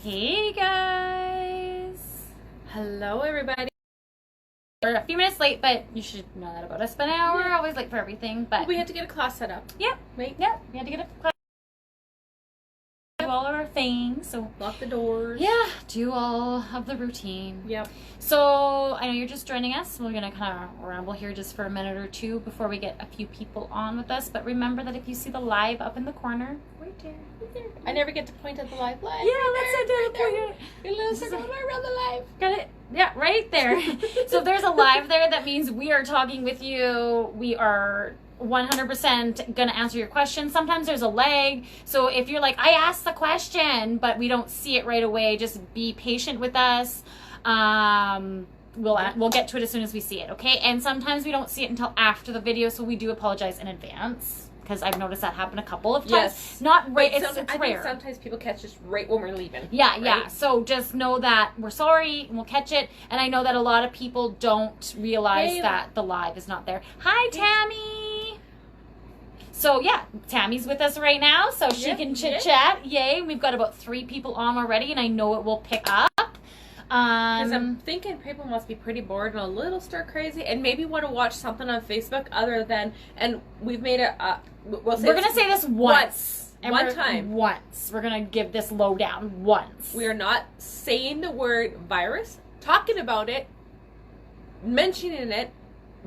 Hey guys! Hello, everybody. We're a few minutes late, but you should know that about us. But now we're always late for everything. But We had to get a class set up. yeah, Right? yeah, we had to get a class, do all of our things. So Lock the doors. yeah, do all of the routine. Yep. So I know you're just joining us. We're gonna kind of ramble here just for a minute or two before we get a few people on with us. But remember that if you see the live up in the corner, right there. I never get to point at the live. Yeah, let's do the point. Your little circle around the live. Got it? Yeah, right there. So if there's a live there, that means we are talking with you. We are 100% going to answer your question. Sometimes there's a lag. So if you're like, I asked the question, but we don't see it right away, just be patient with us. We'll get to it as soon as we see it, okay? And sometimes we don't see it until after the video, so we do apologize in advance. Because I've noticed that happen a couple of times. Yes. Not right. But It's I think rare. sometimes people catch us right when we're leaving. Yeah, right? yeah. So just know that we're sorry and we'll catch it. And I know that a lot of people don't realize that the live is not there. Hi, Tammy. So yeah, Tammy's with us right now, so she can chit chat. Yay! We've got about 3 people on already, and I know it will pick up. Because I'm thinking people must be pretty bored and a little stir crazy, and maybe want to watch something on Facebook other than. And we've made it. We're gonna say this once. One time. Once. We're gonna give this lowdown once. We are not saying the word virus, talking about it, mentioning it,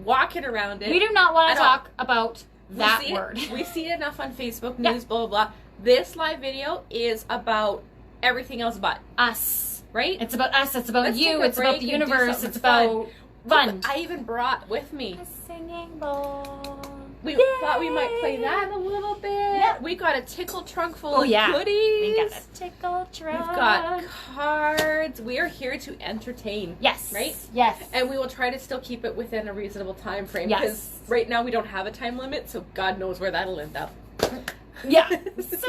walking around it. We do not want at to all. talk about that word. We see it enough on Facebook news, blah, blah, blah. This live video is about everything else but Us. right? It's about us. It's about Let's you. take a It's about break the and do universe. something It's about fun. I even brought with me. A singing bowl. We Yay! thought we might play that a little bit. Yeah. We got a tickle trunk full Oh, of yeah. goodies. We got a tickle trunk. We've got cards. We are here to entertain. Yes. Right? Yes. And we will try to still keep it within a reasonable time frame. Yes. Because right now we don't have a time limit, so God knows where that'll end up. Yeah. So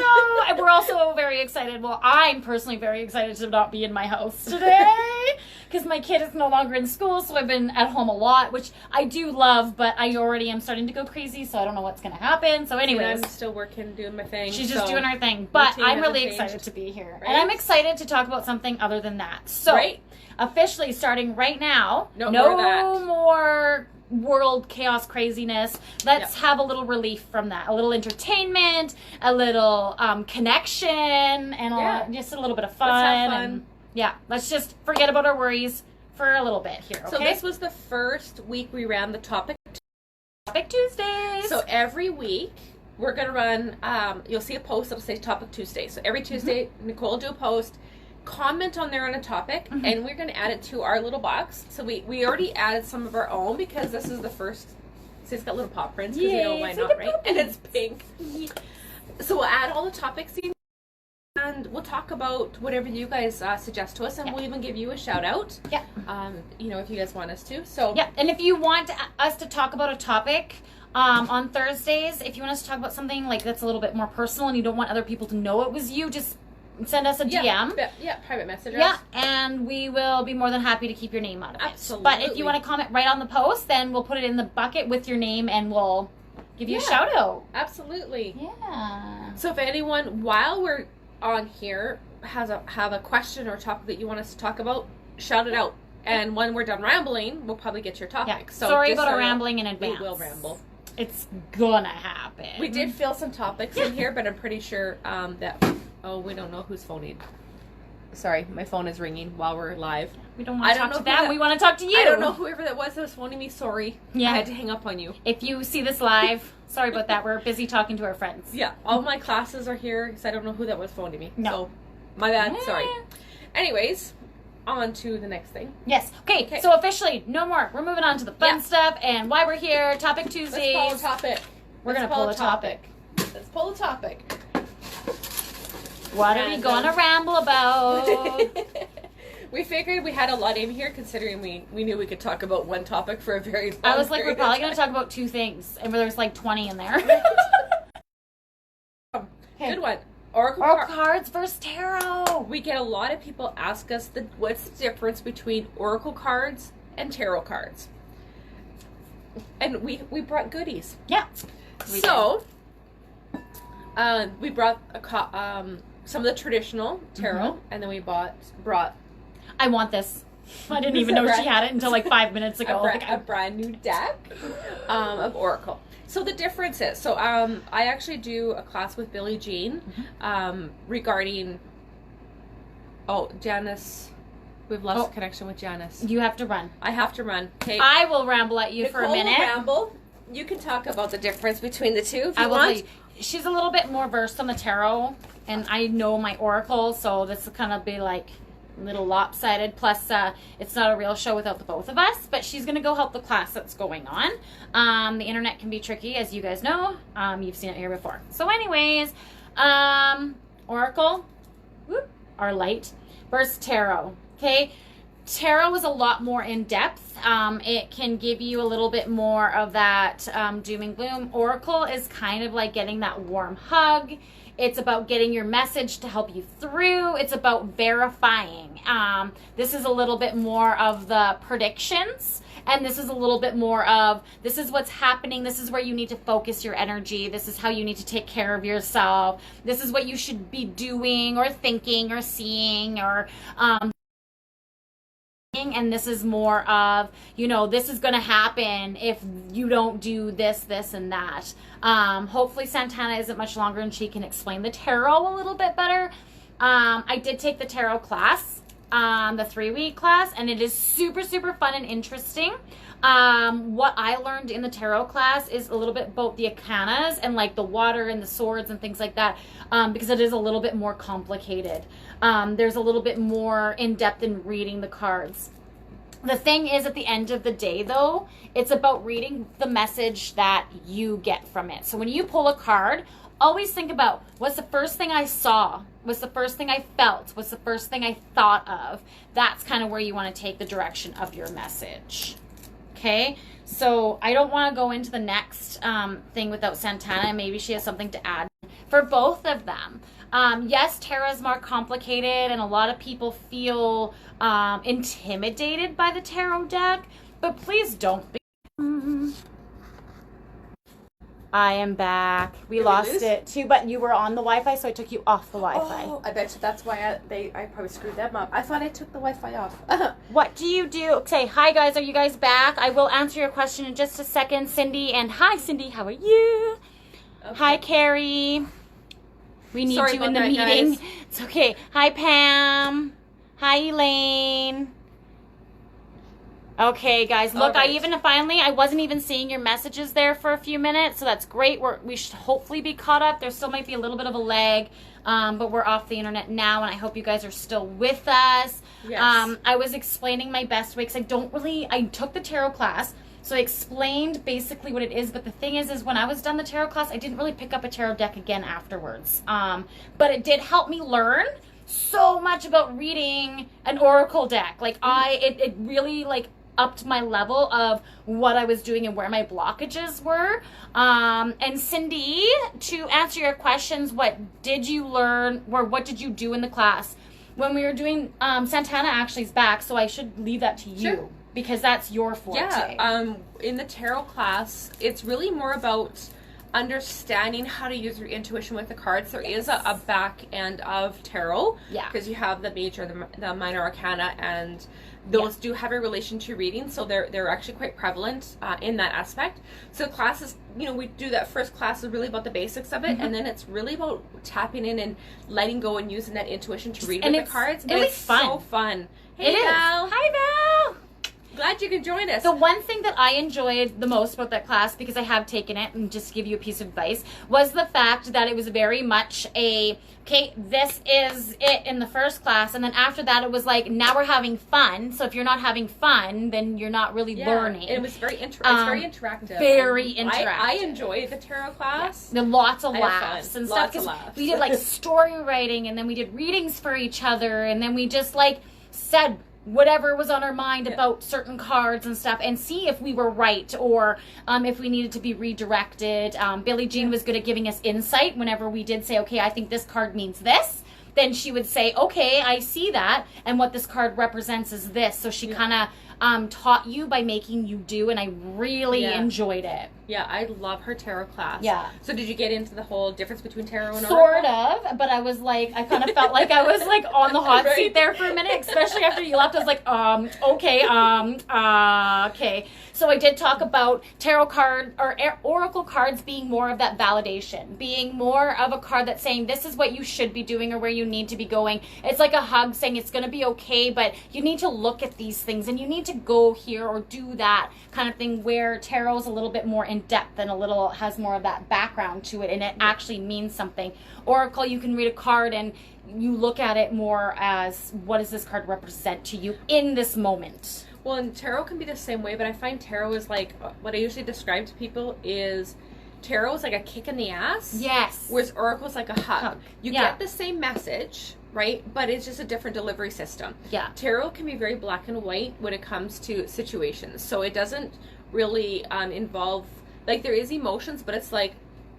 we're also very excited. Well, I'm personally very excited to not be in my house today because my kid is no longer in school, so I've been at home a lot, which I do love, but I already am starting to go crazy, so I don't know what's going to happen. So anyways, I'm still working, doing my thing. she's just doing her thing, but routine I'm really hasn't excited changed. to be here. Right? And I'm excited to talk about something other than that. So Right? officially starting right now, No more of that. more world chaos craziness. Let's have a little relief from that. A little entertainment, a little connection, and just a little bit of fun. Let's have fun. And yeah, let's just forget about our worries for a little bit here, okay? So this was the first week we ran the topic. Topic Tuesdays. So every week we're going to run, you'll see a post that'll say Topic Tuesday. So every Tuesday, Nicole will do a post, comment on there on a topic, and we're going to add it to our little box. So we already added some of our own because this is the first. See, it's got little paw prints because you know why not, right? And it's pink. So we'll add all the topics in, and we'll talk about whatever you guys suggest to us, and we'll even give you a shout out. Yeah. If you guys want us to. So yeah, and if you want us to talk about a topic on Thursdays, if you want us to talk about something like that's a little bit more personal and you don't want other people to know it was you, just send us a DM. Yeah, private message. Yeah, and we will be more than happy to keep your name out of it. Absolutely. But if you want to comment right on the post, then we'll put it in the bucket with your name and we'll give you a shout out. Absolutely. Yeah. So if anyone, while we're on here, have a question or topic that you want us to talk about, shout it out. And when we're done rambling, we'll probably get your topic. Yeah. So sorry just about so our you know, rambling in advance. We will ramble. It's gonna happen. We did fill some topics in here, but I'm pretty sure that... Oh, we don't know who's phoning. Sorry, my phone is ringing while we're live. We don't want to talk to them. that- We want to talk to you. I don't know whoever that was phoning me. Sorry. Yeah. I had to hang up on you. If you see this live, sorry about that. We're busy talking to our friends. Yeah, all my classes are here because I don't know who that was phoning me. No. So, my bad. Yeah. Sorry. Anyways, on to the next thing. Yes. Okay. So officially, no more. We're moving on to the fun stuff and why we're here. Topic Tuesdays. Let's pull a topic. We're gonna pull a topic. Let's pull a topic. What are we gonna ramble about? We figured we had a lot in here considering we knew we could talk about one topic for a very long I was like, we're period probably of gonna time. talk about 2 things, and there's like 20 in there. Good one. Oracle cards versus tarot. We get a lot of people ask us what's the difference between oracle cards and tarot cards. And we brought goodies. Yeah. We brought some of the traditional tarot, and then we brought. I want this. I didn't even know she had it until like 5 minutes ago. A brand new deck of Oracle. So the difference is, I actually do a class with Billie Jean regarding. Oh, Janice. We've lost connection with Janice. You have to run. I have to run. Okay. I will ramble at you for a minute. Ramble. You can talk about the difference between the two if you want. She's a little bit more versed on the tarot, and I know my Oracle, so this will kind of be like a little lopsided. Plus, it's not a real show without the both of us, but she's going to go help the class that's going on. The internet can be tricky, as you guys know. You've seen it here before. So anyways, Oracle, our light, versus tarot. Okay, tarot is a lot more in depth. It can give you a little bit more of that doom and gloom. Oracle is kind of like getting that warm hug. It's about getting your message to help you through. It's about verifying. This is a little bit more of the predictions. And this is a little bit more of, this is what's happening. This is where you need to focus your energy. This is how you need to take care of yourself. This is what you should be doing or thinking or seeing or... and this is more of, this is going to happen if you don't do this, this, and that. Hopefully Santana isn't much longer and she can explain the tarot a little bit better. I did take the tarot class, the 3-week class, and it is super, super fun and interesting. What I learned in the tarot class is a little bit about the arcanas and like the water and the swords and things like that, because it is a little bit more complicated. There's a little bit more in depth in reading the cards. The thing is, at the end of the day, though, it's about reading the message that you get from it. So when you pull a card, always think about, what's the first thing I saw? What's the first thing I felt? What's the first thing I thought of? That's kind of where you want to take the direction of your message. Okay, so I don't want to go into the next thing without Santana. Maybe she has something to add for both of them. Yes, tarot is more complicated, and a lot of people feel intimidated by the tarot deck, but please don't be. I am back. We lost it too, but you were on the Wi-Fi, so I took you off the Wi-Fi. Oh, I bet you that's why I probably screwed them up. I thought I took the Wi-Fi off. What do you do? Say, hi guys, are you guys back? I will answer your question in just a second, Cindy. And hi, Cindy, how are you? Okay. Hi, Carrie. We need you in the meeting. Guys. It's okay. Hi, Pam. Hi, Elaine. Okay, guys. Look, right. I wasn't even seeing your messages there for a few minutes, so that's great. We should hopefully be caught up. There still might be a little bit of a lag, but we're off the internet now, and I hope you guys are still with us. Yes. I was explaining my best way, because I took the tarot class, so I explained basically what it is, but the thing is when I was done the tarot class, I didn't really pick up a tarot deck again afterwards. But it did help me learn so much about reading an oracle deck. Like, it really, like, upped my level of what I was doing and where my blockages were. And Cindy, to answer your questions, what did you learn, or what did you do in the class? When we were doing, Santana actually is back, so I should leave that to you. Sure. Because that's your forte. Yeah, in the tarot class, it's really more about understanding how to use your intuition with the cards. There is a back end of tarot. Yeah. Because you have the major, the minor arcana, and those do have a relation to reading, so they're actually quite prevalent in that aspect. So classes, we do that first class is really about the basics of it, and then it's really about tapping in and letting go and using that intuition to read with the cards. And it's fun. So fun. Hey, Val. Hi, Val. Glad you could join us. The one thing that I enjoyed the most about that class, because I have taken it, and just to give you a piece of advice, was the fact that it was very much okay, this is it in the first class, and then after that it was like, now we're having fun. So if you're not having fun, then you're not really learning. It was very interactive. Very interactive. I enjoyed the tarot class. Yeah. Lots of laughs and stuff. We did like story writing, and then we did readings for each other, and then we just like said whatever was on our mind about certain cards and stuff, and see if we were right, or if we needed to be redirected. Billie Jean was good at giving us insight whenever we did say, okay, I think this card means this. Then she would say, okay, I see that, and what this card represents is this. So she kind of taught you by making you do, and I really enjoyed it. Yeah, I love her tarot class. Yeah. So did you get into the whole difference between tarot and Sort oracle? of, but I was like, I kind of felt like I was like on the hot Right. seat there for a minute, especially after you left. I was like, okay, okay. So I did talk about tarot card or oracle cards being more of that validation, being more of a card that's saying this is what you should be doing or where you need to be going. It's like a hug saying it's going to be okay, but you need to look at these things and you need to go here or do that kind of thing, where tarot is a little bit more in depth and a little has more of that background to it and it actually means something. Oracle, you can read a card and you look at it more as what does this card represent to you in this moment. Well, and tarot can be the same way, but I find tarot is like, what I usually describe to people is tarot is like a kick in the ass. Yes. Whereas oracle is like a hug. You Yeah. get the same message, right? But it's just a different delivery system. Yeah. Tarot can be very black and white when it comes to situations. So it doesn't really involve, like there is emotions, but it's like,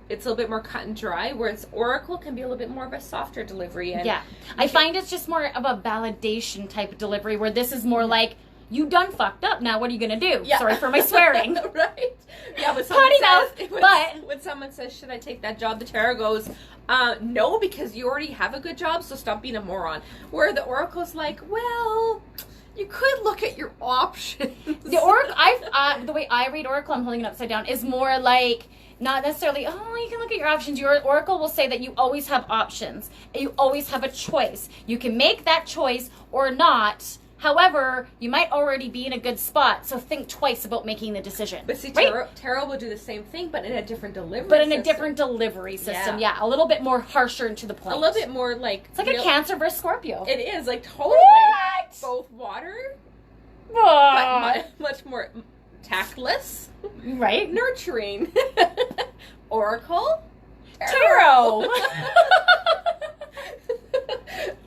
it's a little bit more cut and dry, whereas oracle can be a little bit more of a softer delivery. And yeah. I find it's just more of a validation type of delivery, where this is more like, you done fucked up, now what are you going to do? Yeah. Sorry for my swearing. Right. Yeah, when someone Potty says, mouth, when someone says, should I take that job? The tarot goes, no, because you already have a good job, so stop being a moron. Where the oracle's like, well, you could look at your options. The oracle, the way I read oracle, I'm holding it upside down, is more like, not necessarily, oh, you can look at your options. Your oracle will say that you always have options. You always have a choice. You can make that choice or not. However, you might already be in a good spot, so think twice about making the decision. But see, right? tarot will do the same thing, but in a different delivery But in system. a different delivery system, yeah. A little bit more harsher and to the point. A little bit more like... It's like a Cancer versus Scorpio. It is, like totally. What? Both water, What? but much more tactless, Right? nurturing. Oracle, Tarot.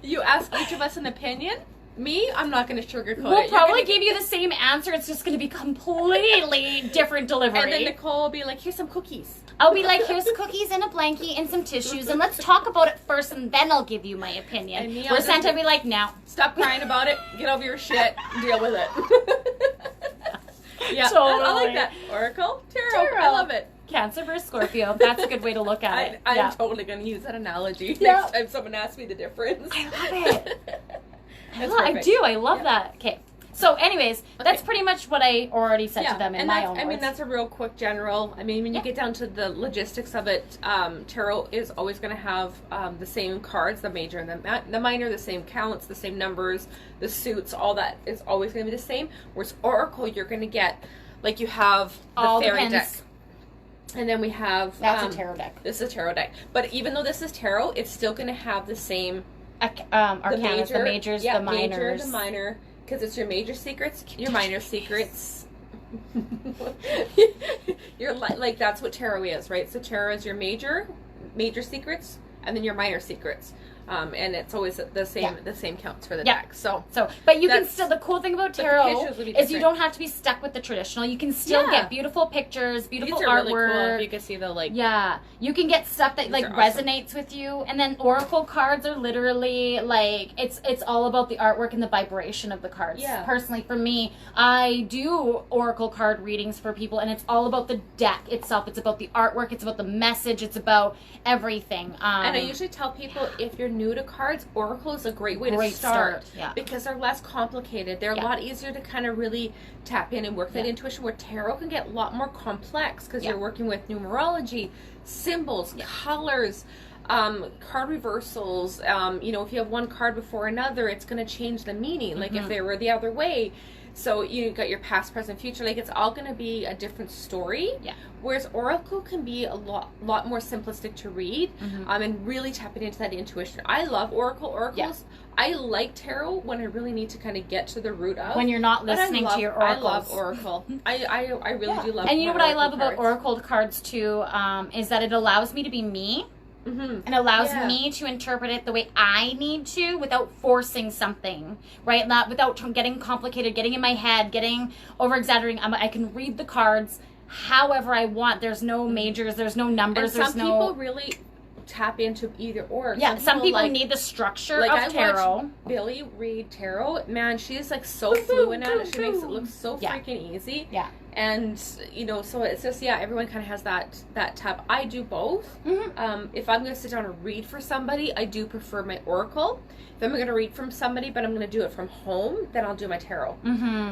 You ask each of us an opinion. Me, I'm not going to sugarcoat it. We'll probably give you the same answer. It's just going to be completely different delivery. And then Nicole will be like, here's some cookies. I'll be like, here's cookies and a blankie and some tissues, and let's talk about it first, and then I'll give you my opinion. And me, Where Santa will be like, no. Stop crying about it. Get over your shit. Deal with it. Yeah, Totally. I like that. Oracle, tarot. I love it. Cancer versus Scorpio. That's a good way to look at it. I'm Yeah. totally going to use that analogy Yeah. next time someone asks me the difference. I love it. That's I perfect. do. I love Yeah. that. Okay. So, anyways, that's pretty much what I already said to them in and my that's, own I mean, words. that's a real quick general. I mean, when you Yeah. get down to the logistics of it, tarot is always going to have the same cards, the major and the minor, the same counts, the same numbers, the suits, all that is always going to be the same. Whereas Oracle, you're going to get, like you have the All fairy depends. deck. And then we have... That's a tarot deck. This is a tarot deck. But even though this is tarot, it's still going to have the same... Arcanas, the majors, yeah, the minors. Major, the minor, because it's your major secrets, your minor secrets. You're like that's what tarot is, right? So tarot is your major secrets, and then your minor secrets. And it's always the same counts for the deck. So, but you can still, the cool thing about tarot pictures will be is you different. don't have to be stuck with the traditional. You can still get beautiful pictures, beautiful These are artwork. really cool. You can see the Yeah, you can get stuff that These like are awesome. resonates with you, and then oracle cards are literally like it's all about the artwork and the vibration of the cards. Yeah. Personally, for me, I do oracle card readings for people, and it's all about the deck itself. It's about the artwork. It's about the message. It's about everything. And I usually tell people if you're new to cards, Oracle is a great way to start. Yeah. Because they're less complicated. They're a lot easier to kind of really tap in and work that intuition, where tarot can get a lot more complex because you're working with numerology, symbols, colors, card reversals. You know, if you have one card before another, it's going to change the meaning. Like if they were the other way. So you got your past, present, future. Like it's all going to be a different story. Yeah. Whereas Oracle can be a lot more simplistic to read, and really tapping into that intuition. I love oracles. Yeah. I like tarot when I really need to kind of get to the root of. When you're not listening to your oracles. I love Oracle. I really do love. And you know what I love about cards. oracle cards too, is that it allows me to be me. And allows me to interpret it the way I need to without forcing something, right? Not without getting complicated, getting in my head, getting over exaggerating. I can read the cards however I want. There's no majors, there's no numbers, and some people really tap into either or. Yeah, some people need the structure of tarot. I watch Billy read tarot. Man, she's like so fluent at it. She makes it look so freaking easy. Yeah. And, you know, so it's just, yeah, everyone kind of has that tab. I do both. If I'm going to sit down and read for somebody, I do prefer my oracle. If I'm going to read from somebody, but I'm going to do it from home, then I'll do my tarot.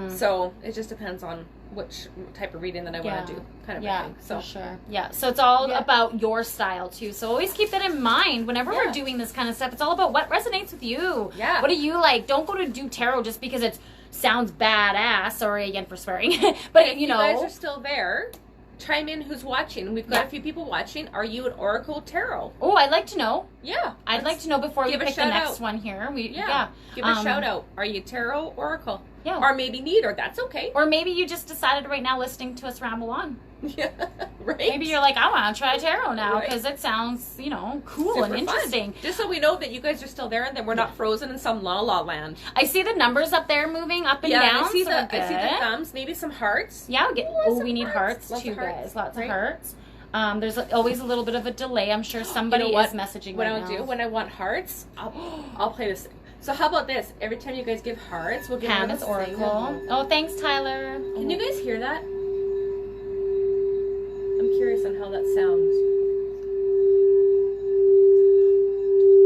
So it just depends on which type of reading that I want to do, kind of a thing. So for sure. Yeah, so it's all about your style too. So always keep that in mind whenever we're doing this kind of stuff. It's all about what resonates with you. Yeah. What do you like? Don't go to do tarot just because it sounds badass. Sorry again for swearing, but you know, you guys are still there. Chime in who's watching. We've got a few people watching. Are you an oracle tarot? Oh, I'd like to know. Yeah, I'd like to know before we pick the next one here. Give a shout out. Are you tarot, oracle? Yeah. Or maybe neither. That's okay. Or maybe you just decided right now listening to us ramble on. Yeah, right. Maybe you're like, I want to try tarot now because it sounds, you know, cool Super and interesting. Fun. Just so we know that you guys are still there and that we're not frozen in some la la land. I see the numbers up there moving up and down. I see the thumbs. Maybe some hearts. Yeah, we need hearts too, guys. Lots of hearts. There's always a little bit of a delay. I'm sure somebody is messaging what right I'll do when I want hearts, I'll play this. So how about this? Every time you guys give hearts, we'll give Pam's oracle. Oh, thanks, Tyler. Can you guys hear that? I'm curious on how that sounds.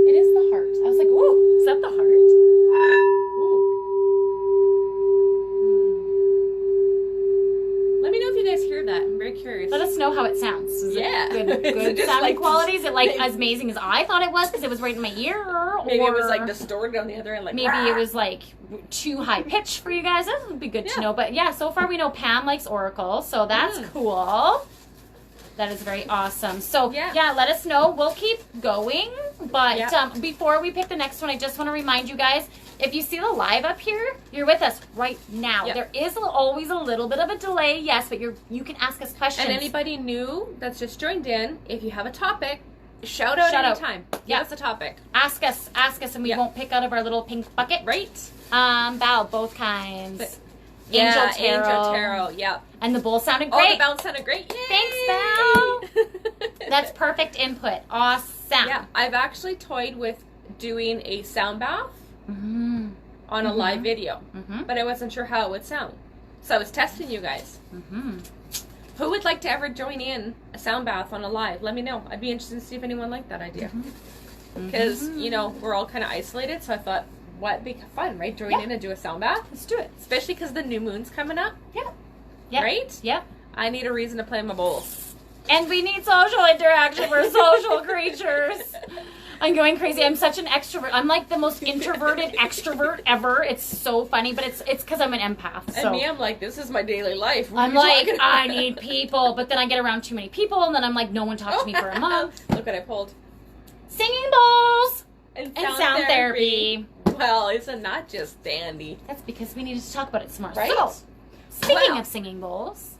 It is the heart. I was like, ooh, is that the heart? Let me know if you guys hear that. I'm very curious. Let us know how it sounds. Is it good sound quality? Is it like as amazing as I thought it was because it was right in my ear? Maybe it was like distorted on the other end. Like maybe it was like too high pitched for you guys. That would be good to know. But yeah, so far we know Pam likes oracle, so that's cool. That is very awesome. So yeah, let us know. We'll keep going. But before we pick the next one, I just want to remind you guys, if you see the live up here, you're with us right now. There is always a little bit of a delay, yes, but you can ask us questions. And anybody new that's just joined in, if you have a topic, shout out anytime. Give us a topic. Ask us, and we won't pick out of our little pink bucket. Right. Val, both kinds. Angel Tarot. Yeah. And the bowl sounded great. Oh, the bowl sounded great. Yay! Thanks, Val. That's perfect input. Awesome. Yeah, I've actually toyed with doing a sound bath on a live video, but I wasn't sure how it would sound. So I was testing you guys. Who would like to ever join in a sound bath on a live? Let me know. I'd be interested to see if anyone liked that idea. Because, you know, we're all kind of isolated, so I thought, what'd be fun, right? Join in and do a sound bath. Let's do it. Especially because the new moon's coming up. Yeah. Right? Yeah. I need a reason to play my bowls. And we need social interaction. We're social creatures. I'm going crazy. I'm such an extrovert. I'm like the most introverted extrovert ever. It's so funny, but it's because I'm an empath. So. And me, I'm like, this is my daily life. I'm like, I need people. But then I get around too many people, and then I'm like, no one talks to me for a month. Look what I pulled. Singing bowls and sound therapy. Well, isn't that just dandy? That's because we needed to talk about it some more. Right? So, speaking of singing bowls.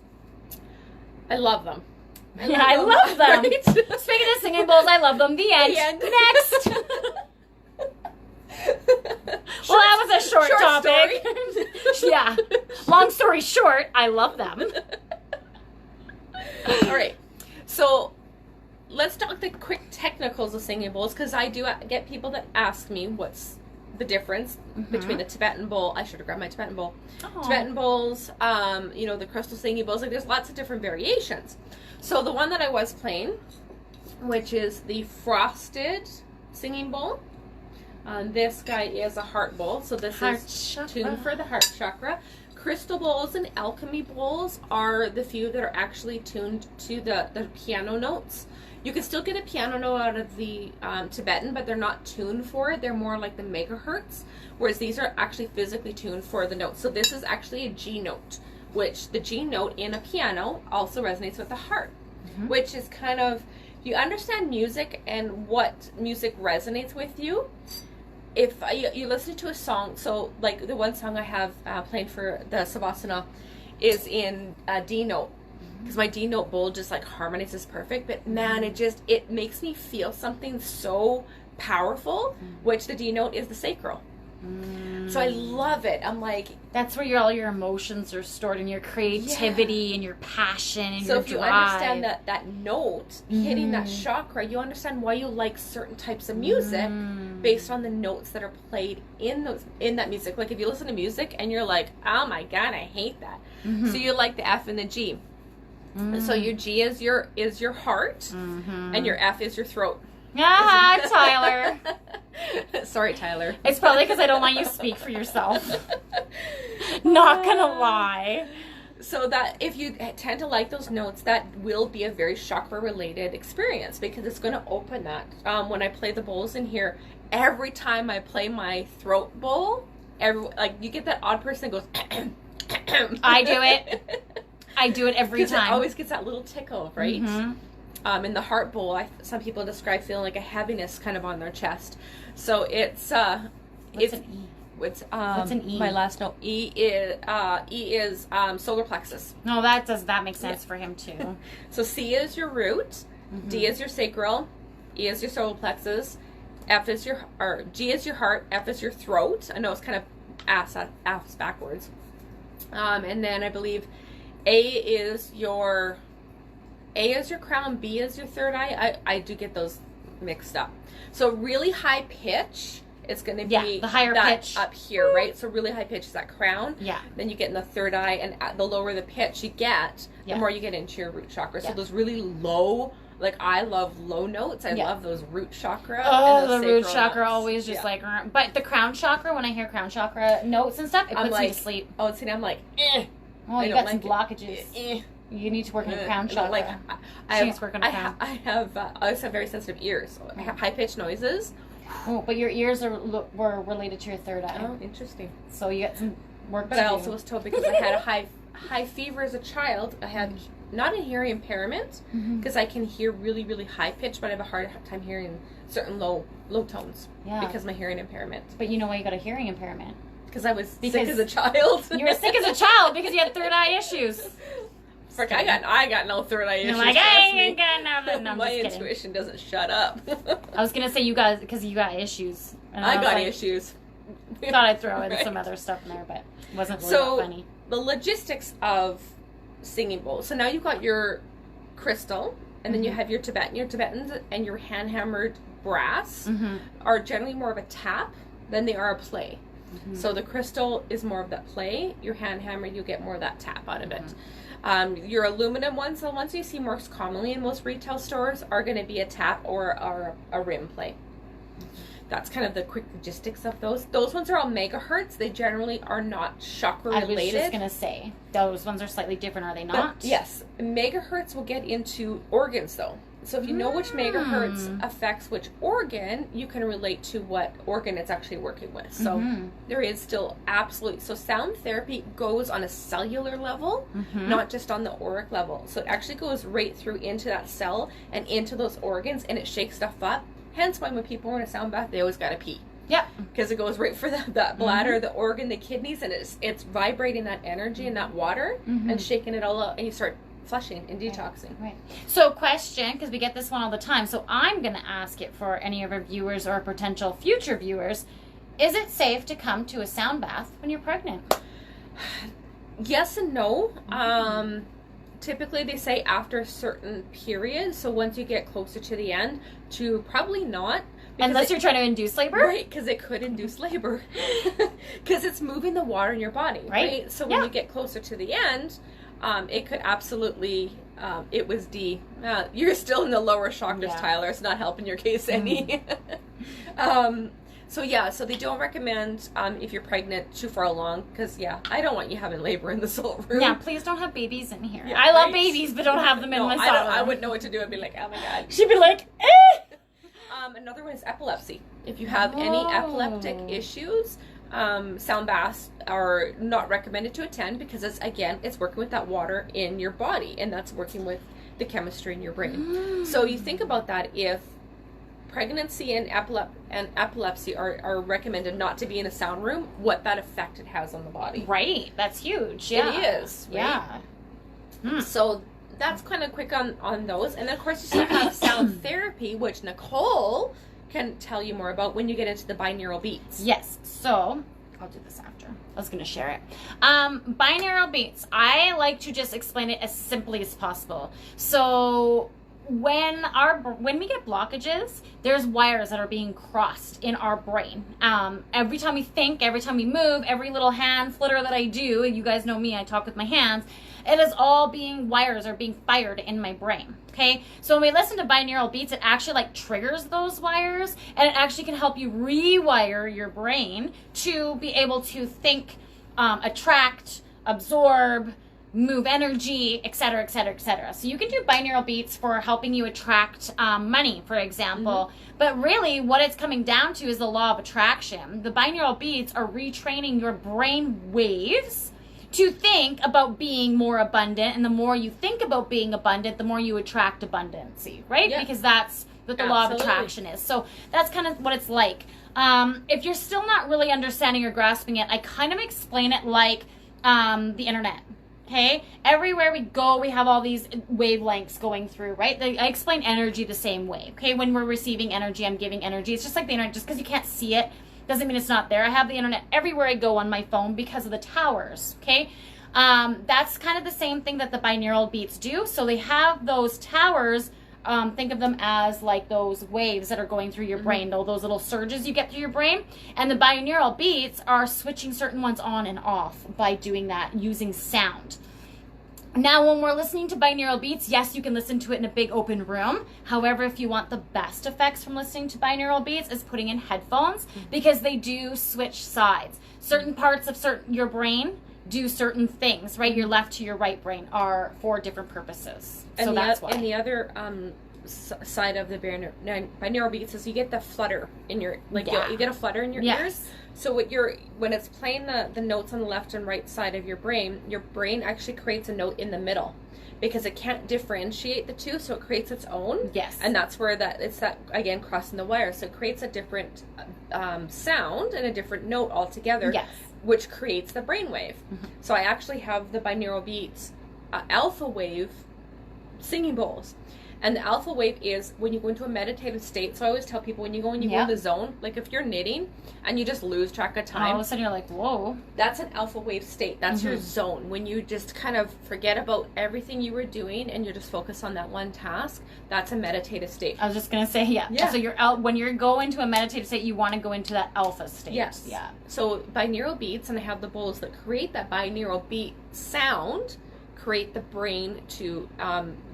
I love them. I love them. Right? Speaking of singing bowls, I love them. The end. Next. Well, that was a short topic. Yeah. Long story short, I love them. All right. So let's talk the quick technicals of singing bowls, because I do get people that ask me what's the difference between the Tibetan bowl. I should have grabbed my Tibetan bowl. Tibetan bowls, you know, the crystal singing bowls. Like, there's lots of different variations. So the one that I was playing, which is the frosted singing bowl. This guy is a heart bowl. So this is tuned for the heart chakra. Crystal bowls and alchemy bowls are the few that are actually tuned to the piano notes. You can still get a piano note out of the Tibetan, but they're not tuned for it. They're more like the megahertz, whereas these are actually physically tuned for the notes. So this is actually a G note, which the G note in a piano also resonates with the heart, which is kind of, you understand music and what music resonates with you. If you listen to a song, so like the one song I have playing for the Savasana is in D note, because my D note bowl just like harmonizes perfect, but man, it makes me feel something so powerful, which the D note is the sacral. So I love it. I'm like, that's where all your emotions are stored, and your creativity and your passion and so your if you drive. understand that note hitting that chakra, you understand why you like certain types of music based on the notes that are played in that music. Like if you listen to music and you're like, oh my god, I hate that. So you like the F and the G. So your G is your heart, and your F is your throat. Ah, Tyler. Sorry, Tyler. It's probably because I don't let you speak for yourself. Not gonna lie. So that if you tend to like those notes, that will be a very chakra-related experience, because it's going to open that. When I play the bowls in here, every time I play my throat bowl, you get that odd person that goes. I do it. I do it every time. It always gets that little tickle, right? In the heart bowl, some people describe feeling like a heaviness kind of on their chest. So it's What's an E? What's an E? My last note. E is solar plexus. No, that makes sense for him too. So C is your root, D is your sacral, E is your solar plexus, G is your heart, F is your throat. I know it's kind of ass backwards. And then I believe A is your crown, B is your third eye. I do get those mixed up. So really high pitch, it's going to be the higher pitch up here, right? So really high pitch is that crown. Yeah. Then you get in the third eye, and the lower the pitch you get, the more you get into your root chakra. So those really low, like I love low notes. I love those root chakra. Oh, the root chakra notes. Always just like, but the crown chakra, when I hear crown chakra notes and stuff, it puts me to sleep. Oh, see, I'm like, eh. Oh, you got some blockages. You need to work on your crown chakra. Like, I need to work on a crown. I also have very sensitive ears. So I have high-pitched noises. Oh, but your ears were related to your third eye. Oh, interesting. So you got some work to do. But I also was told, because I had a high fever as a child, I had not a hearing impairment, because I can hear really, really high pitch, but I have a hard time hearing certain low tones because of my hearing impairment. But you know why you got a hearing impairment? Because I was sick as a child. You were sick as a child because you had third eye issues. Frick, I got no third eye issues. You're like, I ain't got nothing. No, my intuition doesn't shut up. I was gonna say you got issues. And I got issues. Thought I'd throw in some other stuff in there, but it wasn't really that funny. The logistics of singing bowls. So now you've got your crystal, and then you have your Tibetan. Your Tibetans and your hand hammered brass are generally more of a tap than they are a play. So the crystal is more of that play. Your hand hammer, you get more of that tap out of it. Your aluminum ones, the ones you see most commonly in most retail stores, are going to be a tap or a rim play. That's kind of the quick logistics of those. Those ones are all megahertz. They generally are not chakra related. I was just going to say, those ones are slightly different, are they not? But yes. Megahertz will get into organs, though. So if you know which megahertz affects which organ, you can relate to what organ it's actually working with. So there is still absolutely... So sound therapy goes on a cellular level, not just on the auric level. So it actually goes right through into that cell and into those organs, and it shakes stuff up. Hence why when people are in a sound bath, they always got to pee. Yeah. Because it goes right for that bladder, the organ, the kidneys, and it's vibrating that energy and that water and shaking it all up, and you start flushing and detoxing. Right. So question, because we get this one all the time, so I'm going to ask it for any of our viewers or potential future viewers. Is it safe to come to a sound bath when you're pregnant? Yes and no. Typically they say after a certain period, so once you get closer to the end, to probably not. Unless you're trying to induce labor? Right, because it could induce labor. Because it's moving the water in your body, right? So when you get closer to the end, it could absolutely, it was D. You're still in the lower chakras, Tyler. It's not helping your case any. So they don't recommend if you're pregnant too far along, because I don't want you having labor in the salt room. Yeah, please don't have babies in here. Yeah, I love babies, but don't have them in my salt room. I wouldn't know what to do. I'd be like, oh my god. She'd be like, eh! Another one is epilepsy. If you have any epileptic issues, sound baths are not recommended to attend, because it's working with that water in your body, and that's working with the chemistry in your brain. So you think about that. If pregnancy and epilepsy are recommended not to be in a sound room, what that effect it has on the body. Right. That's huge. Yeah. It is. Right? Yeah. So that's kind of quick on those. And then, of course, you still have sound therapy, which Nicole can tell you more about when you get into the binaural beats. Yes. So I'll do this after. I was going to share it. Binaural beats. I like to just explain it as simply as possible. So when we get blockages, there's wires that are being crossed in our brain. Every time we think, every time we move, every little hand flitter that I do, and you guys know me, I talk with my hands, it is all wires are being fired in my brain. Okay, so when we listen to binaural beats, it actually like triggers those wires, and it actually can help you rewire your brain to be able to think, attract, absorb, move energy, etc., etc., etc. So you can do binaural beats for helping you attract money, for example. But really, what it's coming down to is the law of attraction. The binaural beats are retraining your brain waves to think about being more abundant, and the more you think about being abundant, the more you attract abundancy, right? Yeah. Because that's what the law of attraction is. So that's kind of what it's like. If you're still not really understanding or grasping it, I kind of explain it like the internet. Okay, everywhere we go, we have all these wavelengths going through, right? I explain energy the same way. Okay, when we're receiving energy, I'm giving energy. It's just like the internet. Just because you can't see it doesn't mean it's not there. I have the internet everywhere I go on my phone because of the towers. Okay, that's kind of the same thing that the binaural beats do. So they have those towers. Think of them as like those waves that are going through your brain, those little surges you get through your brain. And the binaural beats are switching certain ones on and off by doing that using sound. Now, when we're listening to binaural beats, yes, you can listen to it in a big open room. However, if you want the best effects from listening to binaural beats, is putting in headphones, because they do switch sides. Certain parts of your brain do certain things, right? Your left to your right brain are for different purposes. So that's why. And the other side of the binaural beats is you get the flutter in your, you get a flutter in your ears. So when it's playing the notes on the left and right side of your brain actually creates a note in the middle, because it can't differentiate the two, so it creates its own. Yes. And that's where it's again, crossing the wire. So it creates a different sound and a different note altogether. Yes. Which creates the brainwave. So I actually have the binaural beats alpha wave singing bowls. And the alpha wave is when you go into a meditative state. So I always tell people, when you go in the zone, like if you're knitting and you just lose track of time, all of a sudden you're like, whoa. That's an alpha wave state. That's your zone. When you just kind of forget about everything you were doing and you're just focused on that one task, that's a meditative state. I was just going to say, yeah. So when you go into a meditative state, you want to go into that alpha state. Yes. Yeah. So binaural beats, and I have the bowls that create that binaural beat sound, create the brain to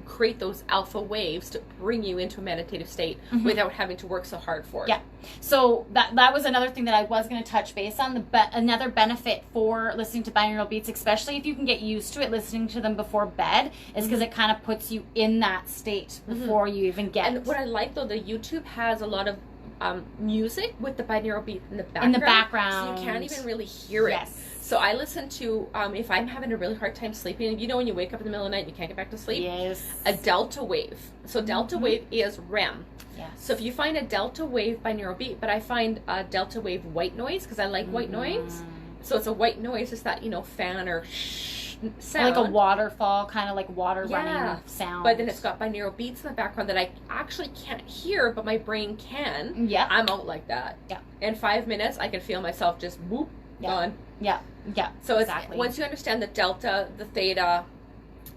create those alpha waves to bring you into a meditative state without having to work so hard for it. Yeah. So that was another thing that I was going to touch base on. Another benefit for listening to binaural beats, especially if you can get used to it, listening to them before bed, is because it kind of puts you in that state before you even get. And what I like, though, the YouTube has a lot of music with the binaural beat in the background. So you can't even really hear it. Yes. So I listen to, if I'm having a really hard time sleeping, when you wake up in the middle of the night and you can't get back to sleep? Yes. A delta wave. So delta wave is REM. Yes. So if you find a delta wave binaural beat, but I find a delta wave white noise, because I like white noise. So it's a white noise, it's that, fan or shh sound. Like a waterfall, kind of like water running sound. But then it's got binaural beats in the background that I actually can't hear, but my brain can. Yeah. I'm out like that. Yeah. In 5 minutes, I can feel myself just whoop, gone. Yeah. Yeah. So exactly. Once you understand the delta, the theta,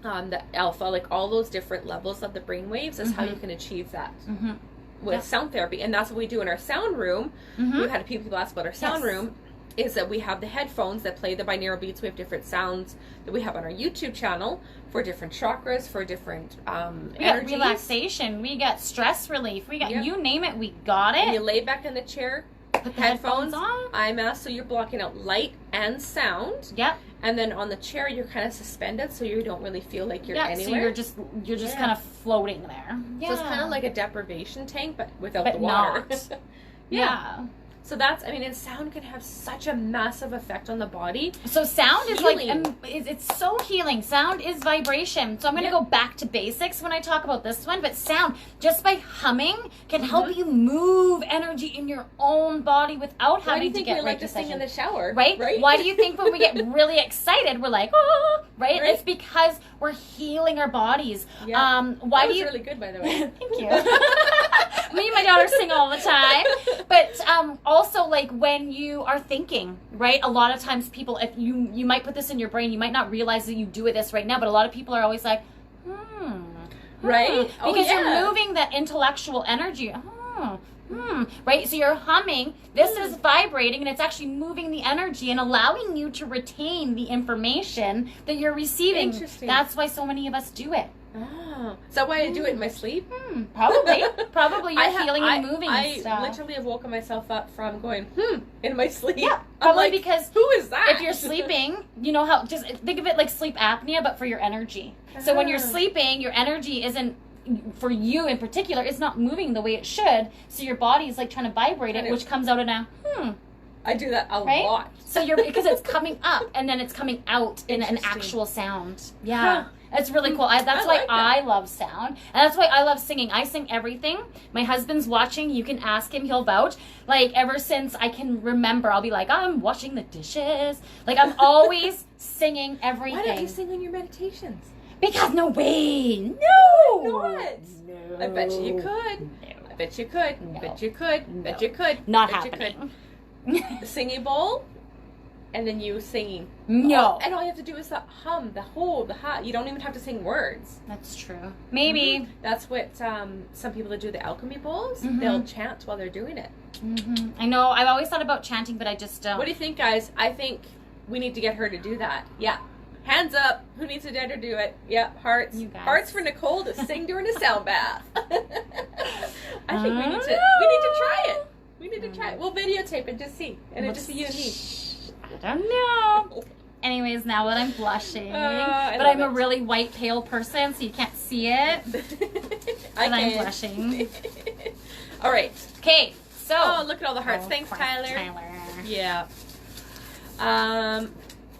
the alpha, like all those different levels of the brain waves, is how you can achieve that with sound therapy. And that's what we do in our sound room. We've had people ask about our sound room, is that we have the headphones that play the binaural beats. We have different sounds that we have on our YouTube channel for different chakras, for different we got relaxation, we got stress relief, we got you name it, we got it. And you lay back in the chair, put the headphones on, IMS, so you're blocking out light and sound. Yep. And then on the chair, you're kind of suspended, so you don't really feel like you're anywhere. So you're just kind of floating there. Yeah. So it's kind of like a deprivation tank, but without the water. Yeah. So that's, and sound can have such a massive effect on the body. So sound is like, it's so healing. Sound is vibration. So I'm going to go back to basics when I talk about this one. But sound, just by humming, can help you move energy in your own body without having to get like to sing in the shower? Right? Why do you think when we get really excited, we're like, oh, right? It's because we're healing our bodies. Yeah. Why that was really good, by the way. Thank you. Me and my daughter sing all the time. But also, like, when you are thinking, right? A lot of times people, if you might put this in your brain, you might not realize that you do this right now, but a lot of people are always like, right? Because you're moving that intellectual energy. Right? So you're humming. This is vibrating, and it's actually moving the energy and allowing you to retain the information that you're receiving. Interesting. That's why so many of us do it. Oh. Is that why I do it in my sleep? Probably. Probably you're feeling and moving I stuff. literally have woken myself up from going, in my sleep. Yeah, I'm probably like, because who is that? if you're sleeping, you know how, just think of it like sleep apnea, but for your energy. So when you're sleeping, your energy isn't, for you in particular, it's not moving the way it should. So your body is like trying to vibrate it, which comes out in a I do that a right? lot. So because it's coming up and then it's coming out in an actual sound. Yeah. Huh. It's really cool. That's why like that. I love sound. And that's why I love singing. I sing everything. My husband's watching. You can ask him. He'll vouch. Like, ever since I can remember, I'll be like, I'm washing the dishes. Like, I'm always singing everything. Why don't you sing on your meditations? Because no way. No. Not. No. I bet you could. No. I bet you could. No. Bet you could. No. Bet you could. Not bet happening. You could. Singing bowl, and then you singing. No. And all you have to do is the hum, the whole, the ha. You don't even have to sing words. That's true. Maybe. Mm-hmm. That's what some people that do the alchemy bowls, they'll chant while they're doing it. I know. I've always thought about chanting, but I just don't. What do you think, guys? I think we need to get her to do that. Yeah. Hands up. Who needs to dare to do it? Yeah, hearts. You guys. Hearts for Nicole to sing during a sound bath. I think we need to try it. We need to try it. We'll videotape and just see. And it'll just be you and me. I don't know. Anyways, now that I'm blushing, but I'm a really white, pale person, so you can't see it. I'm blushing. All right. Okay, so. Oh, look at all the hearts. Thanks, Tyler. Yeah.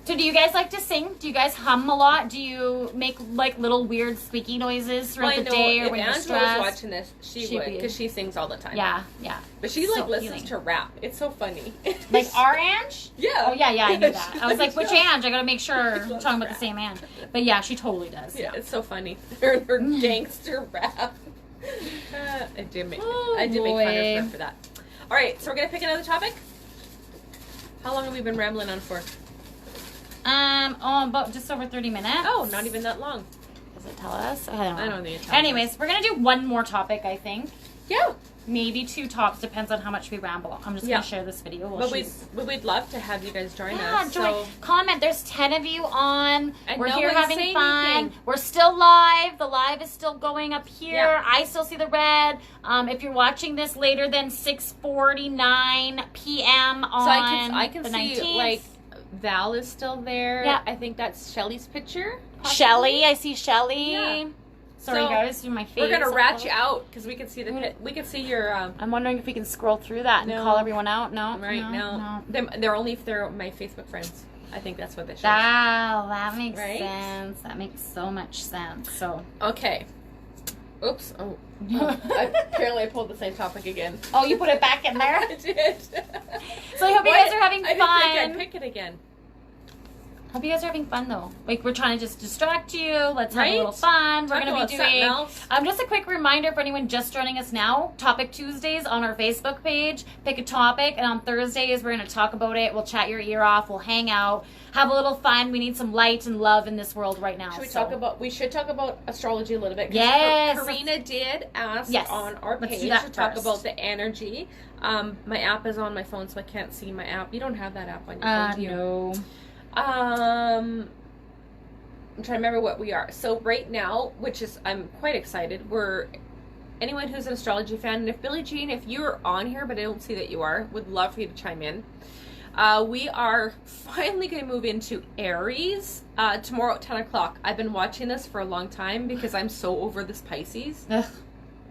So do you guys like to sing? Do you guys hum a lot? Do you make like little weird squeaky noises throughout the day or when you're stressed? If Angela was watching this, she would, because she sings all the time. Yeah. But she listens to rap. It's so funny. Like our Ange? Yeah. Oh yeah, I knew that. I was like, which Ange? I gotta make sure I'm talking about the same Ange. But yeah, she totally does. Yeah, it's so funny. Her gangster rap. I did make fun of her for that. All right, so we're gonna pick another topic. How long have we been rambling on for? About just over 30 minutes. Oh, not even that long. Does it tell us? I don't know. think it tells Anyways, us. we're gonna do one more topic, I think. Yeah. Maybe 2 tops, depends on how much we ramble. I'm just gonna share this video. But we'd love to have you guys join us. Yeah, join. So. Comment. There's 10 of you on. And We're no here one having say fun. anything. We're still live. The live is still going up here. Yeah. I still see the red. If you're watching this later than 6:49 p.m. on So I can the see 19th. like Val is still there. Yeah. I think that's Shelly's picture. Possibly. Shelly. I see Shelly. Yeah. Sorry, So, guys, through my face. We're gonna up rat close. you out because we can see we can see your. I'm wondering if we can scroll through that and No. call everyone out. No, Right no, now, no. they're only if they're my Facebook friends. I think that's what they show. That makes Right? sense. That makes so much sense. So, Okay. Oops. Oh. Apparently, I pulled the same topic again. oh, you put it back in there. I did. So I hope you guys are having I fun. didn't think I'd pick it again. Hope you guys are having fun though. Like, we're trying to just distract you. Let's have Right? a little fun. Talk We're going about to be something doing. else. Just a quick reminder for anyone just joining us now. Topic Tuesdays on our Facebook page. Pick a topic, and on Thursdays we're going to talk about it. We'll chat your ear off. We'll hang out, have a little fun. We need some light and love in this world right now. We should talk about astrology a little bit. 'Cause Yes. Karina did ask Yes. on our Let's page do that to talk first. about the energy. My app is on my phone, so I can't see my app. You don't have that app on your phone, do you? No. I'm trying to remember what we are. So right now, I'm quite excited. We're anyone who's an astrology fan, and if Billie Jean, if you're on here, but I don't see that you are, would love for you to chime in. We are finally going to move into Aries tomorrow at 10 o'clock. I've been watching this for a long time because I'm so over this Pisces. Ugh.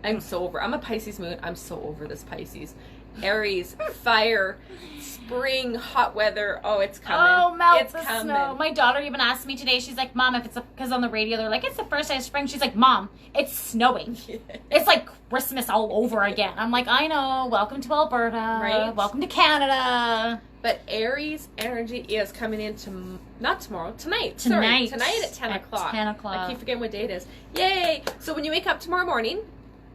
I'm a Pisces moon. I'm so over this Pisces. Aries, fire, spring, hot weather. Oh, it's coming. Oh, melt it's the coming. snow. My daughter even asked me today, she's like, Mom, if it's because on the radio they're like, it's the first day of spring. She's like, Mom, it's snowing. Yeah. It's like Christmas all over again. I'm like, I know. Welcome to Alberta. Right. Welcome to Canada. But Aries energy is coming in not tomorrow, tonight. Tonight. Sorry, tonight at 10 o'clock. 10 o'clock. I keep forgetting what day it is. Yay! So when you wake up tomorrow morning,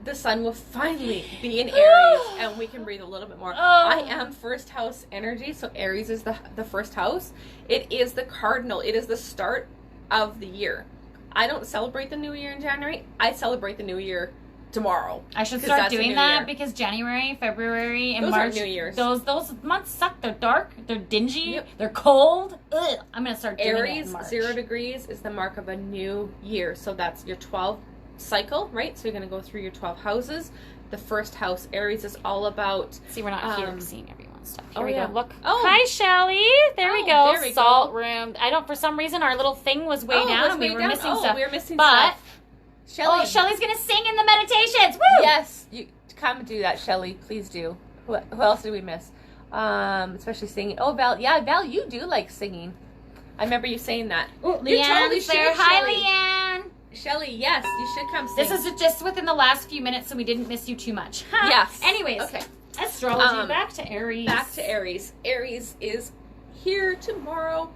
the sun will finally be in Aries and we can breathe a little bit more. I am first house energy, so Aries is the first house. It is the cardinal. It is the start of the year. I don't celebrate the new year in January. I celebrate the new year tomorrow. I should start doing that because January, February, and March, New Year's. Those months suck. They're dark. They're dingy. Yep. They're cold. Ugh. I'm gonna start doing Aries, it in March. 0 degrees is the mark of a new year. So that's your 12 cycle, right? So you're gonna go through your 12 houses. The first house, Aries, is all about. See, we're not here seeing everyone's stuff. Here we yeah. go. Look. Oh. Hi, Shelly. There we go. There we Salt go. room. I don't. For some reason, our little thing was way down. We were missing stuff. We were missing stuff. Shelly. Shelly's gonna sing in the meditations. Woo! Yes, you come and do that, Shelly. Please do. Who else did we miss? Especially singing. Oh, Val. Yeah, Val, you do like singing. I remember you saying that. Ooh, Leanne's there. Hi, Leanne. Shelly, yes, you should come sing. This is just within the last few minutes, so we didn't miss you too much. Yes. Anyways, okay. Astrology. Back to Aries. Back to Aries. Aries is here tomorrow.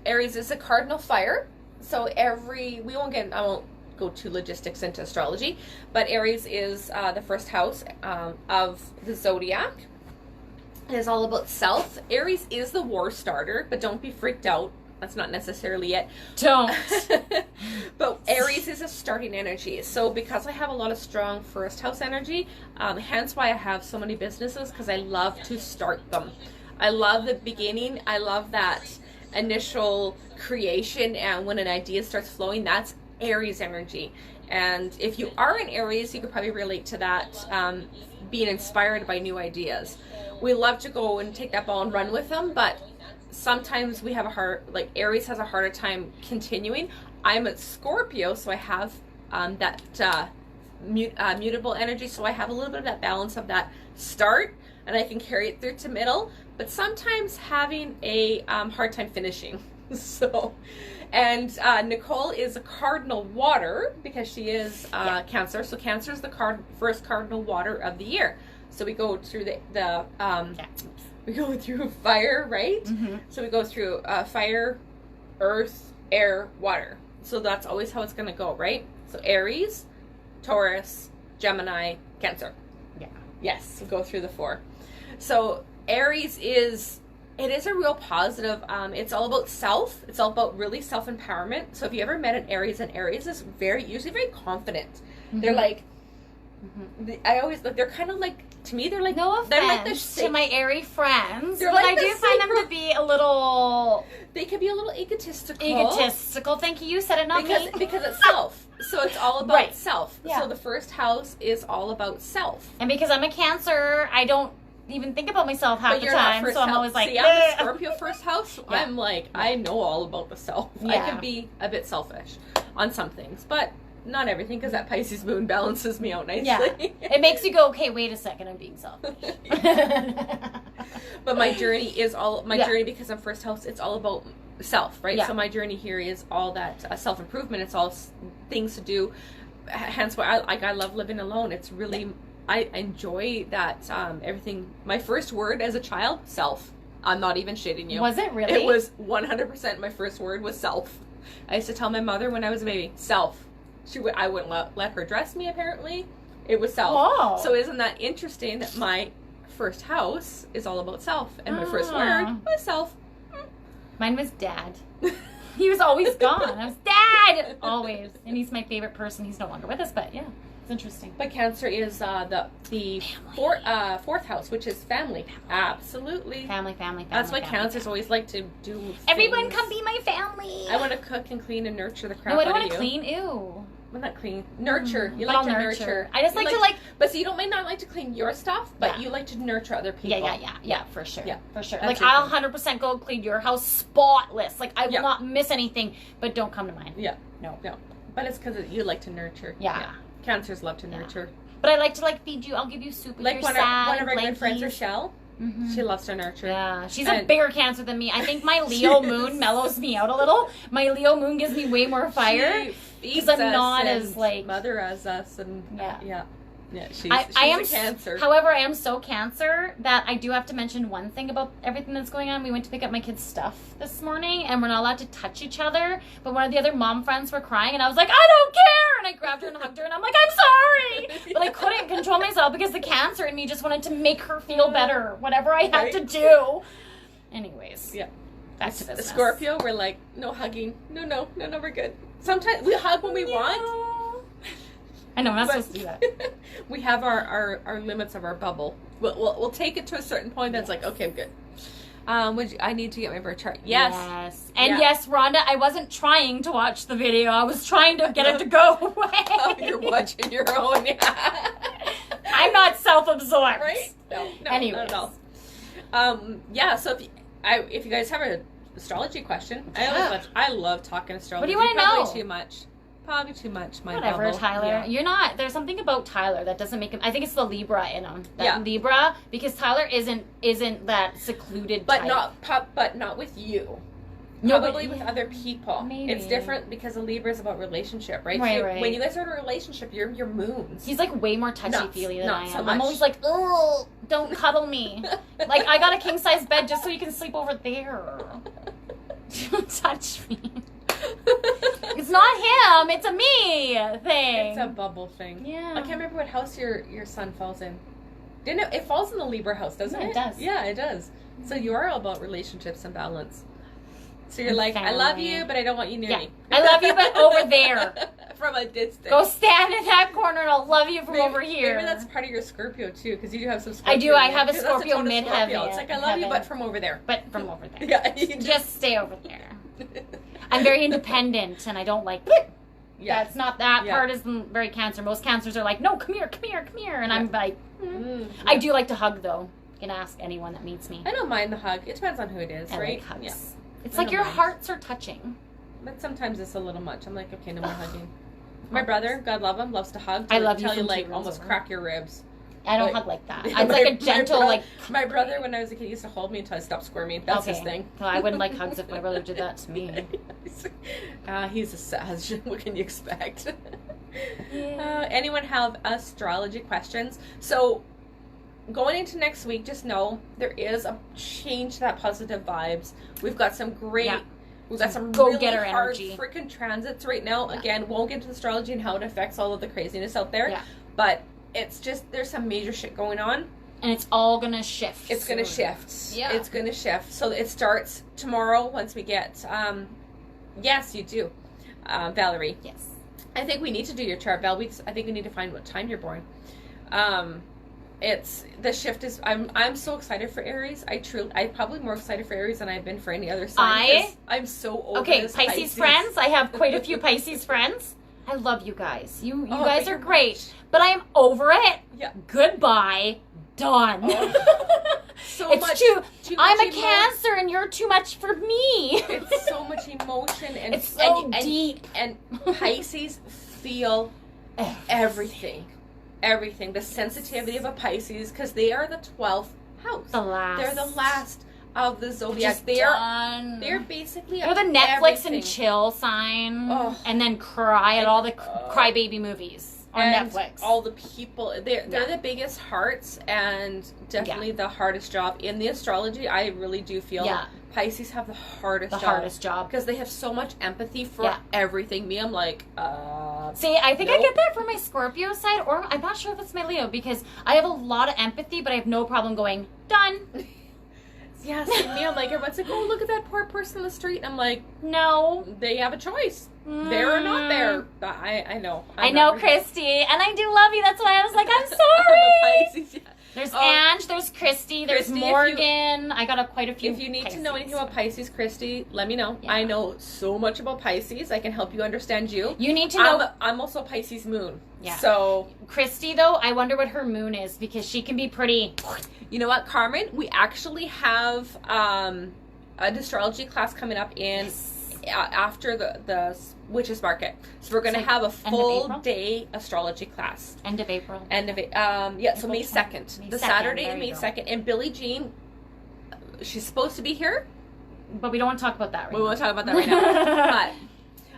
Aries is a cardinal fire. So I won't go too logistics into astrology, but Aries is the first house of the zodiac. It is all about self. Aries is the war starter, but don't be freaked out. That's not necessarily it. Don't. But Aries is a starting energy. So because I have a lot of strong first house energy, hence why I have so many businesses, because I love to start them. I love the beginning. I love that initial creation, and when an idea starts flowing, that's Aries energy. And if you are in Aries, you could probably relate to that, being inspired by new ideas. We love to go and take that ball and run with them, but sometimes we have Aries has a harder time continuing. I'm a Scorpio, so I have that mutable energy, so I have a little bit of that balance of that start, and I can carry it through to middle, but sometimes having a hard time finishing. So, and Nicole is a cardinal water because she is Cancer. So Cancer is the first cardinal water of the year. So we go through we go through fire, right? Mm-hmm. So we go through fire, earth, air, water. So that's always how it's going to go, right? So Aries, Taurus, Gemini, Cancer. Yeah. Yes, we go through the 4. So Aries is a real positive. It's all about self. It's all about really self-empowerment. So if you ever met an Aries is usually very confident. Mm-hmm. They're like, they're kind of like, to me, they're like, no offense they're like to my airy friends, but like I do find them to be a little... They can be a little egotistical. Thank you. You said it, not me. Because it's self. So it's all about self. Yeah. So the first house is all about self. And because I'm a Cancer, I don't even think about myself half the time, so I'm always like... See, I'm a Scorpio first house. Yeah. I'm like, I know all about the self. Yeah. I can be a bit selfish on some things, but not everything, because that Pisces moon balances me out nicely. Yeah. It makes you go, okay, wait a second, I'm being selfish. But my journey is journey, because I'm first house, it's all about self, right? Yeah. So my journey here is all that self-improvement. It's all things to do. Hence why I love living alone. It's really, I enjoy that, everything. My first word as a child, self. I'm not even shitting you. Was it really? It was 100% my first word was self. I used to tell my mother when I was a baby, self. I wouldn't let her dress me, apparently. It was self. Whoa. So isn't that interesting that my first house is all about self, and my first word was self. Mine was dad. He was always gone. I was dad! Always. And he's my favorite person. He's no longer with us, but yeah. It's interesting. But Cancer is the fourth house, which is family. Absolutely. Family. That's why Cancers always like to do things. Everyone come be my family. I want to cook and clean and nurture the crap out of you. No, I don't want to clean. Ew. Well, not clean. Nurture. You but like I'll to nurture. I just like to like... But so you may not like to clean your stuff, but you like to nurture other people. Yeah, for sure. Yeah, for sure. Like, I'll 100% go clean your house spotless. Like, I will not miss anything, but don't come to mine. Yeah. No. But it's because you like to nurture. Yeah. Cancers love to nurture. But I like to, like, feed you. I'll give you soup if you're sad. One of our good friends, Rochelle, she loves to nurture. Yeah. She's a bigger Cancer than me. I think my Leo moon mellows me out a little. My Leo moon gives me way more fire. Because I'm not as, like... Mother as us, and Yeah, she's I am a Cancer. However, I am so Cancer that I do have to mention one thing about everything that's going on. We went to pick up my kids' stuff this morning, and we're not allowed to touch each other. But one of the other mom friends were crying, and I was like, I don't care! And I grabbed her and hugged her, and I'm like, I'm sorry! But I couldn't control myself because the Cancer in me just wanted to make her feel better, whatever I had to do. Anyways. Yeah. Back to business. Scorpio, we're like, no hugging. No, we're good. Sometimes we hug when we want. I know, I'm not supposed to do that. We have our limits of our bubble. We'll take it to a certain point that's like, okay, I'm good. I need to get my birth chart. Yes. And yes, Rhonda, I wasn't trying to watch the video. I was trying to get it to go away. Oh, you're watching your own. I'm not self-absorbed. Right? No, anyways. not at all. Yeah, so if you guys have an astrology question, I love talking astrology. What do you want to know? Probably too much. Whatever, bubble. Tyler. Yeah. You're not. There's something about Tyler that doesn't make him. I think it's the Libra in him. Libra, because Tyler isn't that secluded. But type. not with you. No, Probably with other people. Maybe. It's different because a Libra is about relationship, right? Right. When you guys are in a relationship, you're moons. He's like way more touchy-feely than I am. So I'm always like, oh, don't cuddle me. Like, I got a king-size bed just so you can sleep over there. Don't touch me. It's not him. It's a me thing. It's a bubble thing. Yeah. I can't remember what house your son falls in. Didn't it falls in the Libra house, doesn't it? It does. Yeah, it does. So you are all about relationships and balance. So you're like, I love you, but I don't want you near me. I love you, but over there. From a distance. Go stand in that corner and I'll love you from over here. Maybe that's part of your Scorpio, too, because you do have some Scorpio. I do. I have a Scorpio mid-heaven. It's like, I love you, but from over there. But from over there. Yeah. Just stay over there. I'm very independent, and I don't like... Yeah. That's not... That part isn't very Cancer. Most Cancers are like, no, come here. And I'm like... I do like to hug, though. You can ask anyone that meets me. I don't mind the hug. It depends on who it is, I right? like hugs. Yeah. It's like your hearts are touching. But sometimes it's a little much. I'm like, okay, no more hugging. My brother, God love him, loves to hug. I love you tell you, from like, almost crack your ribs. I don't hug like that. I'm like a gentle, My brother, when I was a kid, used to hold me until I stopped squirming. That's his thing. Well, I wouldn't like hugs if my brother did that to me. He's a sage. What can you expect? Anyone have astrology questions? So, going into next week, just know there is a change to that positive vibes. We've got some great... Yeah. We've got some really hard freaking transits right now. Yeah. Again, won't get into astrology and how it affects all of the craziness out there. Yeah. But it's just, there's some major shit going on. And it's all going to shift. It's going to shift. Yeah. It's going to shift. So it starts tomorrow once we get... yes, you do. Valerie. Yes. I think we need to do your chart, Val. I think we need to find what time you're born. The shift is, I'm so excited for Aries. I'm probably more excited for Aries than I've been for any other sign. I'm so over this Pisces friends. I have quite a few Pisces friends. I love you guys. You guys are great. But I am over it. Yeah. Goodbye. Done. Oh. So it's much. Too I'm a Cancer and you're too much for me. It's so much emotion and it's so deep. And Pisces feel everything. Everything. The sensitivity of a Pisces, because they are the 12th house. They're the last of the zodiac. They're basically they're the Netflix and chill sign, and then cry at all the crybaby movies on Netflix. All the people, they're the biggest hearts, and definitely the hardest job in the astrology. I really do feel Pisces have the hardest job because they have so much empathy for everything. Me, I'm like, see, I think I get that from my Scorpio side, or I'm not sure if it's my Leo, because I have a lot of empathy, but I have no problem going, done. Yeah, see, me, I'm like, everyone's like, oh, look at that poor person on the street. And I'm like, no. They have a choice. There or not there. I know. I know, Christy, and I do love you. That's why I was like, I'm sorry. Pisces, There's Ange, there's Christy, there's Morgan. I got quite a few. If you need to know anything about Pisces, Christy, let me know. Yeah. I know so much about Pisces. I can help you understand you. You need to know. I'm also Pisces moon. Yeah. So Christy, though, I wonder what her moon is, because she can be pretty. You know what, Carmen? We actually have an astrology class coming up in after the Witches Market. So we're going to have a full day astrology class. End of April. So May 2nd. The Saturday, May 2nd. And Billie Jean, she's supposed to be here. But we don't want to talk about that right now. We won't talk about that right now.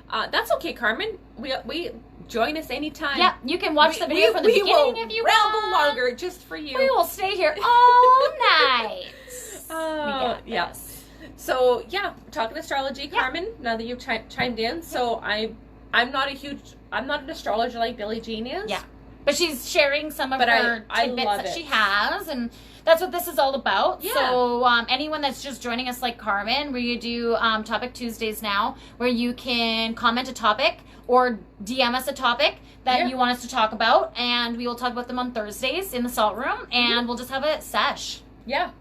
But that's okay, Carmen. We Join us anytime. Yeah, you can watch the video from the beginning if you ramble want. longer just for you. We will stay here all night. Yeah. So yeah, talking astrology, Carmen. Now that you've chimed in, so I'm not an astrologer like Billie Jean is. Yeah, but she's sharing some of her tidbits that she has, and that's what this is all about. Yeah. So anyone that's just joining us like Carmen, we do Topic Tuesdays now, where you can comment a topic or DM us a topic that you want us to talk about, and we will talk about them on Thursdays in the Salt Room, and we'll just have a sesh. Yeah.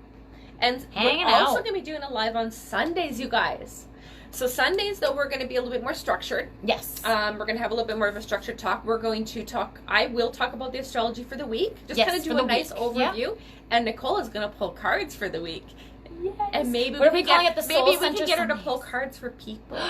And we're also going to be doing a live on Sundays, you guys. So Sundays, though, we're going to be a little bit more structured. Yes. We're going to have a little bit more of a structured talk. We're going to I will talk about the astrology for the week. Just kind of do a nice overview. Yeah. And Nicole is going to pull cards for the week. Yes. And maybe what are we calling it? The Soul Maybe we Center can get her to Sundays. pull cards for people.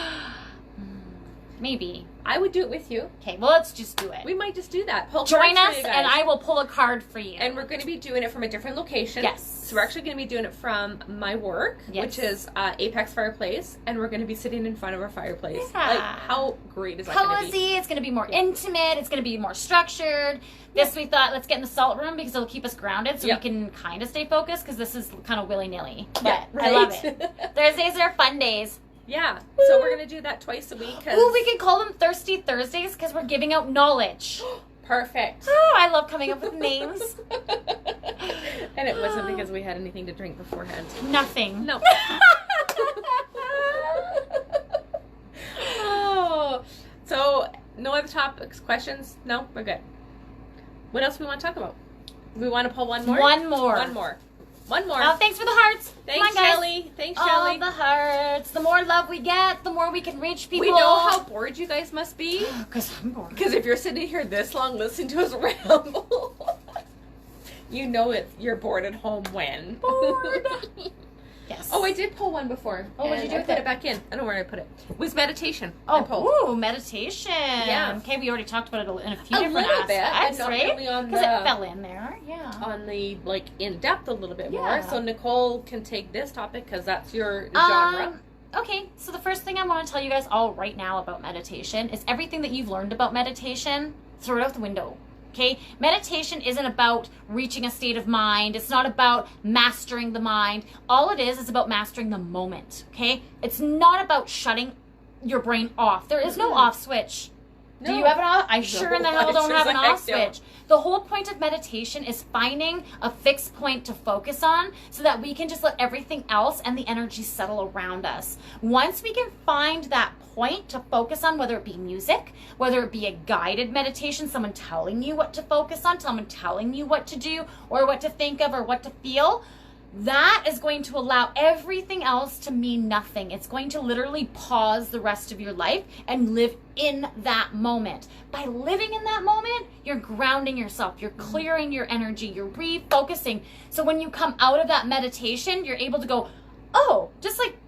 Maybe. I would do it with you. Okay, well, let's just do it. We might just do that. Pull Join cards us, for you guys. and I will pull a card for you. And we're going to be doing it from a different location. Yes. So we're actually going to be doing it from my work, which is Apex Fireplace, and we're going to be sitting in front of our fireplace. Yeah. Like, how great is that going to be? Cozy. It's going to be more intimate. It's going to be more structured. This we thought, let's get in the Salt Room because it'll keep us grounded, so we can kind of stay focused, because this is kind of willy-nilly. But I love it. Thursdays are fun days. Yeah, so we're going to do that twice a week. Ooh, we can call them Thirsty Thursdays because we're giving out knowledge. Perfect. Oh, I love coming up with names. And it wasn't because we had anything to drink beforehand. Nothing. No. Oh, so no other topics, questions? No, we're good. What else we want to talk about? We want to pull one more? One more. Oh, thanks for the hearts. Thanks, Shelly. Thanks, Shelly. All the hearts. The more love we get, the more we can reach people. We know how bored you guys must be. Because I'm bored. Because if you're sitting here this long listening to us ramble, you know you're bored at home when. Bored. Yes. Oh, I did pull one before. Oh, what did you do I with put it? it back in. I don't know where I put it. It was meditation. Oh, meditation. Yeah. Okay, we already talked about it in a few A different little bit, aspects, but not right? really on Because it fell in there. Yeah. On the in depth a little bit more. Yeah. So Nicole can take this topic because that's your genre. Okay, so the first thing I want to tell you guys all right now about meditation is everything that you've learned about meditation, throw it out the window. Okay, meditation isn't about reaching a state of mind. It's not about mastering the mind. All it is about mastering the moment. Okay, it's not about shutting your brain off. There is no off switch. No. Do you have an off? I sure in the hell don't have an off switch. The whole point of meditation is finding a fixed point to focus on so that we can just let everything else and the energy settle around us. Once we can find that point to focus on, whether it be music, whether it be a guided meditation, someone telling you what to focus on, someone telling you what to do or what to think of or what to feel, that is going to allow everything else to mean nothing. It's going to literally pause the rest of your life and live in that moment. By living in that moment, you're grounding yourself, you're clearing your energy, you're refocusing. So when you come out of that meditation, you're able to go, oh, just like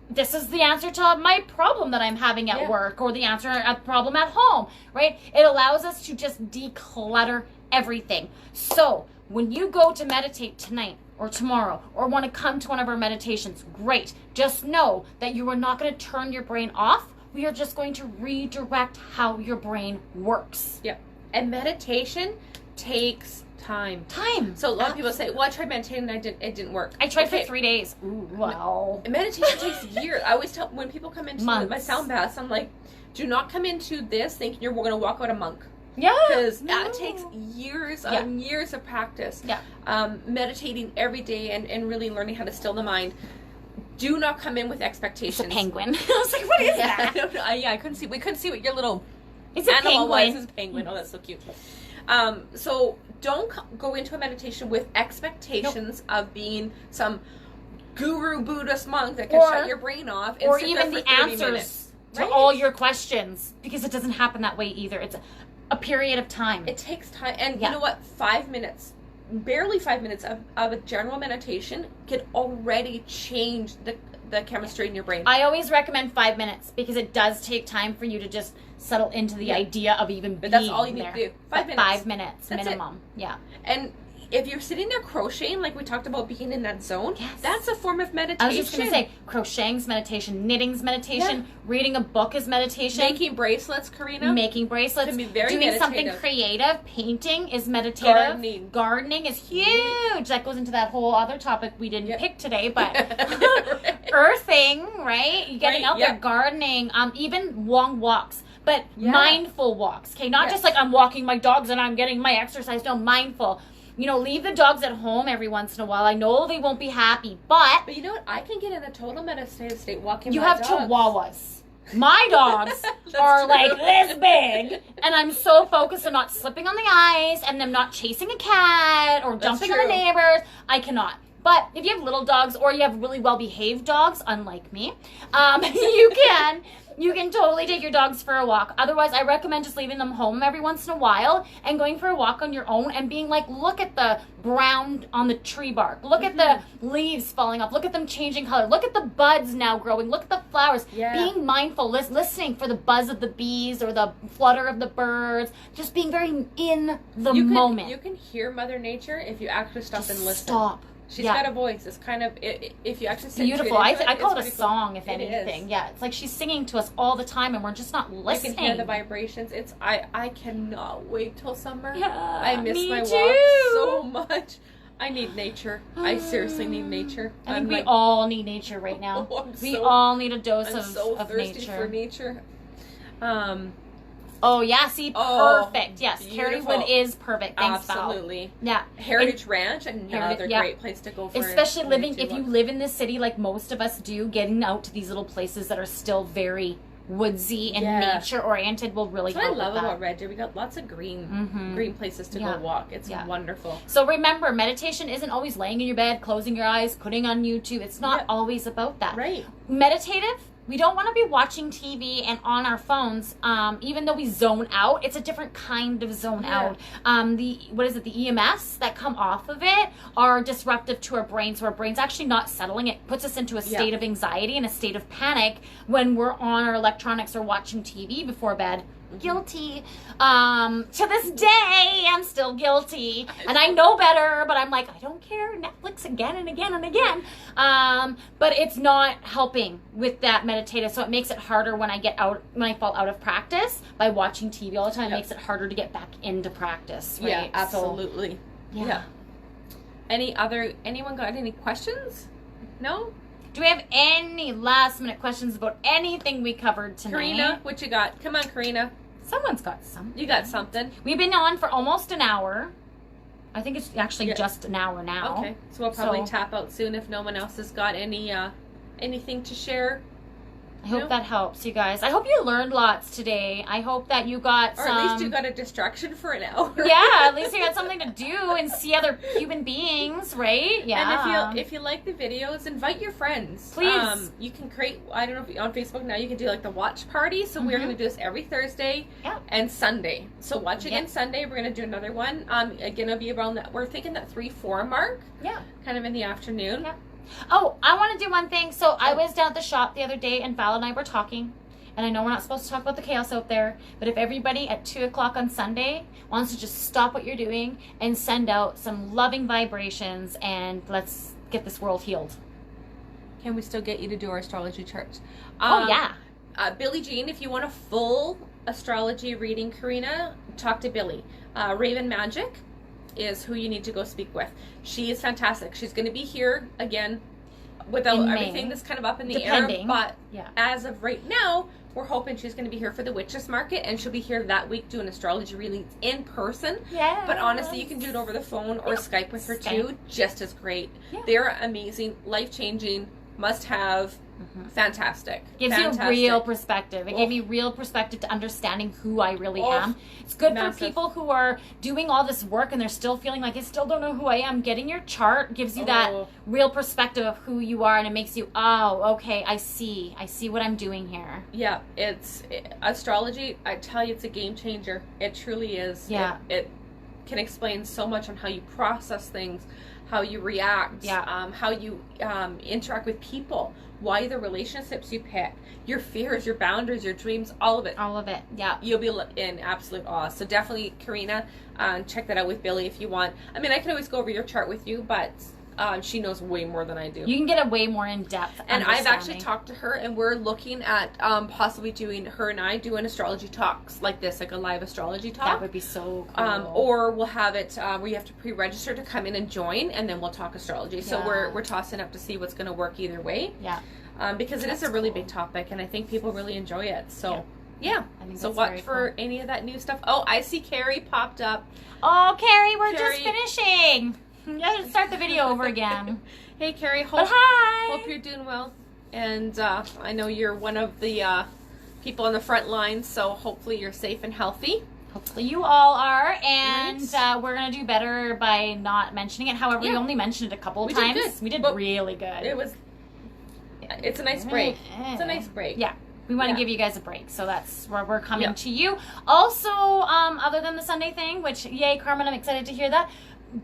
this is the answer to my problem that I'm having at work, or the answer to a problem at home, right? It allows us to just declutter everything. So when you go to meditate tonight or tomorrow, or want to come to one of our meditations, great. Just know that you are not going to turn your brain off. We are just going to redirect how your brain works. Yep. And meditation takes time. So a lot of people say, well, I tried meditating and it didn't work. I tried for 3 days. Ooh, well. Meditation takes years. I always tell, when people come into my sound baths, I'm like, do not come into this thinking you're going to walk out a monk. Yeah. Because that takes years and years of practice. Yeah. Meditating every day and really learning how to still the mind. Do not come in with expectations. It's a penguin. I was like, what is that? I don't know. I couldn't see. We couldn't see what your little it's a animal penguin. was. It's a penguin. Oh, that's so cute. So don't go into a meditation with expectations of being some guru Buddhist monk that can shut your brain off and or sit even there for the 30 answers minutes. to all your questions, because it doesn't happen that way either. It's a period of time. It takes time. And you know what? 5 minutes, barely 5 minutes of a general meditation could already change the chemistry in your brain. I always recommend 5 minutes because it does take time for you to just settle into the idea of even being there. But that's all you need to do. 5 minutes. 5 minutes that's minimum. It. Yeah. And if you're sitting there crocheting, like we talked about being in that zone, that's a form of meditation. I was just going to say, crocheting's meditation, knitting's meditation, reading a book is meditation. Making bracelets, Karina. Making bracelets. Can be very doing meditative. something creative. Painting is meditative. Gardening is huge. That goes into that whole other topic we didn't pick today, but earthing, right? You're getting out there, gardening, even long walks. But mindful walks, okay? Not just like I'm walking my dogs and I'm getting my exercise. No, mindful. You know, leave the dogs at home every once in a while. I know they won't be happy, but you know what? I can get in a total meditative state walking you my have dogs. Chihuahuas. My dogs are like this big, and I'm so focused on not slipping on the ice and them not chasing a cat or jumping on the neighbors. I cannot. But if you have little dogs or you have really well-behaved dogs, unlike me, you can totally take your dogs for a walk. Otherwise, I recommend just leaving them home every once in a while and going for a walk on your own and being like, look at the brown on the tree bark. Look at the leaves falling off. Look at them changing color. Look at the buds now growing. Look at the flowers. Being mindful, listening for the buzz of the bees or the flutter of the birds. Just being very in the moment. You can hear Mother Nature if you actually stop and listen. Stop. She's got a voice. It's kind of, if you actually sit beautiful. I call it a song, if it anything. Is. Yeah, it's like she's singing to us all the time, and we're just not listening. You can hear the vibrations. I cannot wait till summer. Yeah, I miss my too. walk so much. I need nature. I seriously need nature. I think we all need nature right now. We all need a dose of thirsty nature. for nature. Oh, yeah, see, perfect. Yes, beautiful. Carriewood is perfect. Thanks, Absolutely. Val. Yeah. Heritage Ranch, another great place to go for especially if you live in the city like most of us do, getting out to these little places that are still very woodsy and nature-oriented will really help. That's what I love about Red Deer. We got lots of green places to go walk. It's wonderful. So remember, meditation isn't always laying in your bed, closing your eyes, putting on YouTube. It's not always about that. Right. Meditative, we don't want to be watching TV and on our phones, even though we zone out. It's a different kind of zone out. The EMS that come off of it are disruptive to our brain, so our brain's actually not settling. It puts us into a state of anxiety and a state of panic when we're on our electronics or watching TV before bed. Guilty. To this day, I'm still guilty. And I know better, but I'm like, I don't care. Netflix again and again and again. But it's not helping with that meditative. So it makes it harder when I fall out of practice by watching TV all the time. It makes it harder to get back into practice. Right? Yeah, absolutely. So, Anyone got any questions? No? Do we have any last minute questions about anything we covered tonight? Karina, what you got? Come on, Karina. Someone's got something. You got something. We've been on for almost an hour. I think it's actually just an hour now. Okay, so we'll probably tap out soon if no one else has got any anything to share. I hope that helps, you guys. I hope you learned lots today. I hope that you got or at least you got a distraction for an hour. Yeah, at least you got something to do and see other human beings, right? Yeah. And if you like the videos, invite your friends. Please. You can create, I don't know if on Facebook now you can do like the watch party. So we're going to do this every Thursday and Sunday. So watch again Sunday. We're going to do another one. Again, it'll be around that. We're thinking that 3-4 mark. Yeah. Kind of in the afternoon. Yeah. Oh, I want to do one thing. So I was down at the shop the other day, and Val and I were talking. And I know we're not supposed to talk about the chaos out there, but if everybody at 2 o'clock on Sunday wants to just stop what you're doing and send out some loving vibrations, and let's get this world healed. Can we still get you to do our astrology charts? Billie Jean, if you want a full astrology reading, Karina, talk to Billie. Raven Magic is who you need to go speak with. She is fantastic. She's going to be here again without everything that's kind of up in the air. But as of right now, we're hoping she's going to be here for the Witches Market, and she'll be here that week doing astrology readings in person. Yeah. But honestly, you can do it over the phone or Skype with her too, just as great. Yeah. They're amazing, life-changing, must-have. Fantastic. Gives you real perspective. It gave me real perspective to understanding who I really am. It's good for people who are doing all this work and they're still feeling like I still don't know who I am. Getting your chart gives you that real perspective of who you are, and it makes you, okay, I see what I'm doing here. Yeah, astrology, I tell you, it's a game changer. It truly is. Yeah. It can explain so much on how you process things, how you react, Yeah. how you interact with people, why the relationships you pick, your fears, your boundaries, your dreams, all of it. All of it. Yeah. You'll be in absolute awe. So definitely, Karina, check that out with Billy if you want. I mean, I can always go over your chart with you, but she knows way more than I do. You can get a way more in-depth And I've actually understanding. talked to her, and we're looking at possibly doing, her and I doing astrology talks like this, like a live astrology talk. That would be so cool. Or we'll have it where you have to pre-register to come in and join, and then we'll talk astrology. So Yeah. we're tossing up to see what's going to work either way. Yeah. Because it is That's a really cool. big topic, and I think people really enjoy it. So, yeah. I think So that's watch very for cool. any of that new stuff. Oh, I see Carrie popped up. Oh, Carrie, we're just Carrie. finishing. You gotta start the video over again. Hey, Carrie. But hi. Hope you're doing well. And I know you're one of the people on the front lines, so hopefully you're safe and healthy. Hopefully you all are, and Right. we're gonna do better by not mentioning it. However, we Yeah. only mentioned it a couple of We did times. good. We did But really good. It's a nice break. It's a nice break. Yeah. We want to Yeah. give you guys a break, so that's where we're coming Yeah. to you. Also, other than the Sunday thing, which, yay, Carmen, I'm excited to hear that.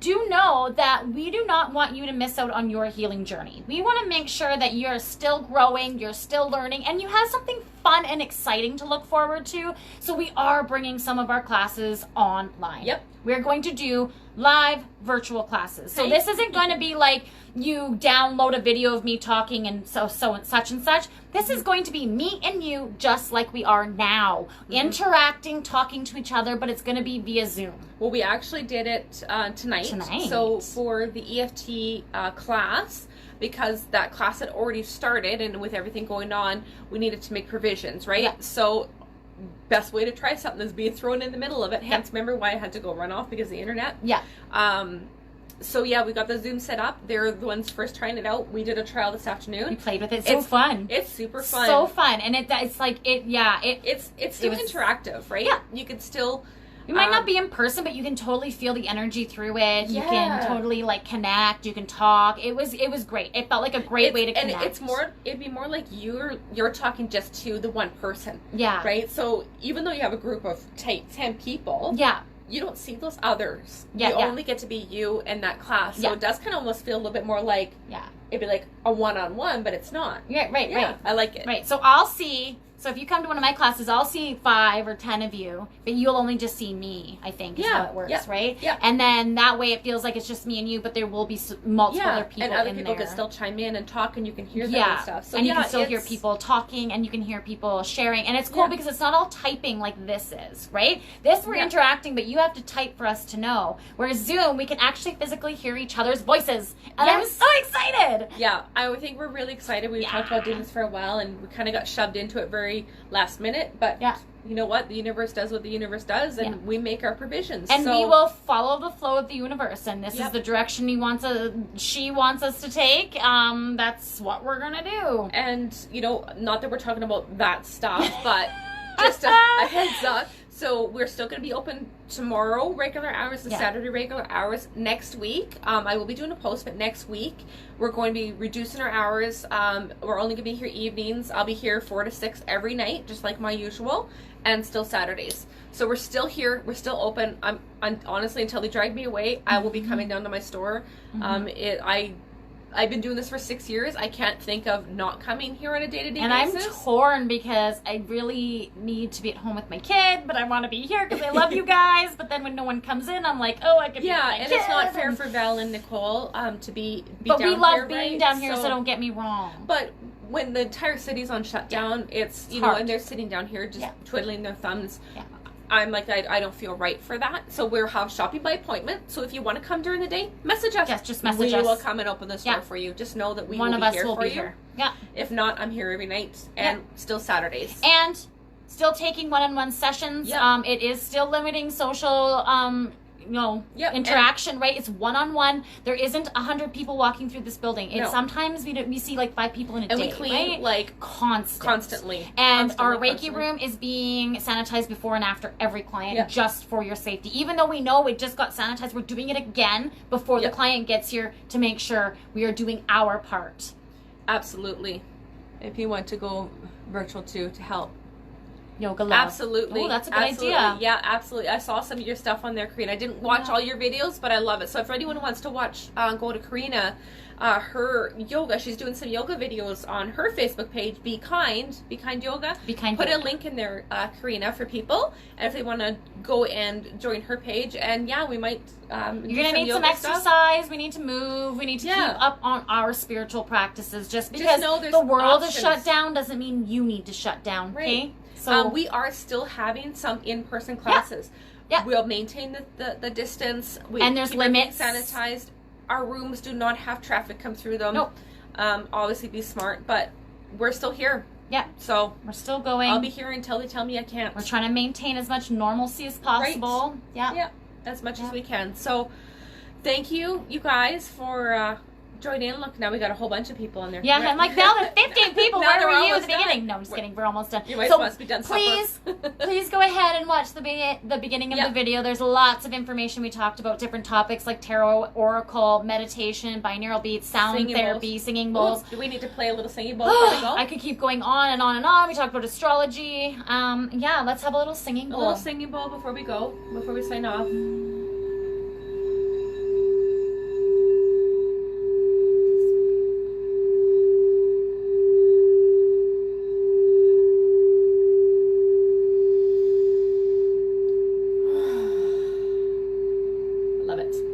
Do know that we do not want you to miss out on your healing journey. We want to make sure that you're still growing, you're still learning, and you have something fun and exciting to look forward to. So we are bringing some of our classes online. Yep. We're going to do live virtual classes. So Right. this isn't going to be like you download a video of me talking and so and such and such. This is going to be me and you just like we are now, interacting, talking to each other, but it's going to be via Zoom. Well, we actually did it tonight. So for the EFT class, because that class had already started and with everything going on, we needed to make provisions, right? Yeah. So best way to try something is being thrown in the middle of it. Hence, remember why I had to go run off because of the internet? Yeah. So yeah, we got the Zoom set up. They're the ones first trying it out. We did a trial this We afternoon. played with it. It's so fun. It's super fun. So fun. And it's like, It's still was- interactive, right? Yeah. You could still... you might not be in person, but you can totally feel the energy through it. You Yeah. can totally like connect. You can talk. It was great. It felt like a great way to connect. And it'd be more like you're talking just to the one person, Yeah. right? So even though you have a group of 10 people, Yeah. you don't see those others. Yeah, You yeah. only get to be you and that class. So Yeah. it does kind of almost feel a little bit more like, Yeah. it'd be like a one-on-one, but it's not. Yeah. Right. Yeah, Right. I like it. Right. So I'll see. So if you come to one of my classes, I'll see 5 or 10 of you, but you'll only just see me, I think, is Yeah, how it works, yeah, right? yeah. And then that way it feels like it's just me and you, but there will be multiple other people and other in people there. can still chime in and talk, and you can hear them Yeah. and stuff. So and you yeah, can still hear it's- people talking, and you can hear people sharing. And it's cool Yeah. because it's not all typing like this is, right? This we're Yeah. interacting, but you have to type for us to know. Whereas Zoom, we can actually physically hear each other's voices. And I'm Yes. so excited! Yeah, I would think we're really excited. We talked about doing this for a while, and we kind of got shoved into it very last minute. But Yeah. you know what? The universe does what the universe does, and Yeah. we make our provisions. And so, we will follow the flow of the universe, and this is Yep. the direction she wants us to take. That's what we're gonna do. And you know, not that we're talking about that stuff, but just a heads up. So we're still going to be open tomorrow, regular hours, and Yeah. Saturday regular hours. Next week, I will be doing a post, but next week we're going to be reducing our hours. We're only going to be here evenings. I'll be here 4 to 6 every night, just like my usual, and still Saturdays. So we're still here. We're still open. I'm honestly, until they drag me away, I will be coming down to my store. I've been doing this for 6 years. I can't think of not coming here on a day-to-day And I'm basis. torn because I really need to be at home with my kid, but I want to be here because I love you guys. But then when no one comes in, I'm like, oh, I could be with Yeah, my and kid. it's not fair for Val and Nicole to be But down we love here, being right? down here, so don't get me wrong. But when the entire city's on shutdown, it's you know, hard. and they're sitting down here just Yeah. twiddling their thumbs. Yeah. I'm like, I don't feel right for that. So we'll have shopping by appointment. So if you want to come during the day, message us. Yes, just message we us. will come and open the store Yeah. for you. Just know that we One will of be us here will for be you. here. Yeah. If not, I'm here every night and still Saturdays. And still taking one-on-one sessions. Yeah. It is still limiting social, Yep, interaction, right? It's one-on-one. There isn't 100 people walking through this building. It's No. sometimes we see like 5 people in a And day, we clean right? like constantly. And our Reiki Constantly. room is being sanitized before and after every client, Yeah. just for your safety. Even though we know it just got sanitized, we're doing it again before the Yep. client gets here to make sure we are doing our part. Absolutely. If you want to go virtual too to help. Yoga love. Absolutely. Oh, that's a good idea. Yeah, absolutely. I saw some of your stuff on there, Karina. I didn't watch all your videos, but I love it. So if anyone wants to watch, go to Karina, her yoga. She's doing some yoga videos on her Facebook page. Be kind yoga. Be kind. Put a link in there, Karina, for people, and if they want to go and join her page. And yeah, we might. You're gonna need some exercise. Stuff. We need to move. We need to keep up on our spiritual practices. Just because the world is shut down doesn't mean you need to shut down. Right. Okay. So we are still having some in-person classes. Yeah. We'll maintain the distance. And there's limits. Sanitized. Our rooms do not have traffic come through them. Nope. Obviously be smart, but we're still here. Yeah. So we're still going. I'll be here until they tell me I can't. We're trying to maintain as much normalcy as possible. Right. Yeah. Yeah. As much as we can. So thank you guys for joining in. Look, now we got a whole bunch of people in there. Yeah, I'm like, now there's 15 people. Now Where were you at the done. beginning? No, I'm just kidding. We're almost done. You must be done. Please go ahead and watch the beginning of the video. There's lots of information. We talked about different topics like tarot, oracle, meditation, binaural beats, sound singing therapy, bowls. singing bowls. Do we need to play a little singing bowl before we go? I could keep going on and on and on. We talked about astrology. Yeah, let's have a little singing bowl. A little singing bowl before we go, before we sign off.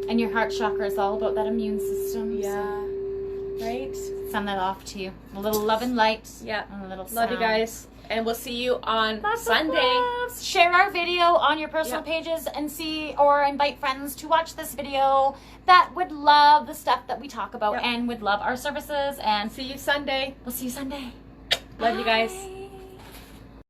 And your heart chakra is all about that immune system. Yeah. So Right? send that off to you. A little love and light. Yeah. And a little Love you guys. And we'll see you on Sunday. Share our video on your personal pages and or invite friends to watch this video that would love the stuff that we talk about and would love our services. And see you Sunday. We'll see you Sunday. Love you guys. Bye.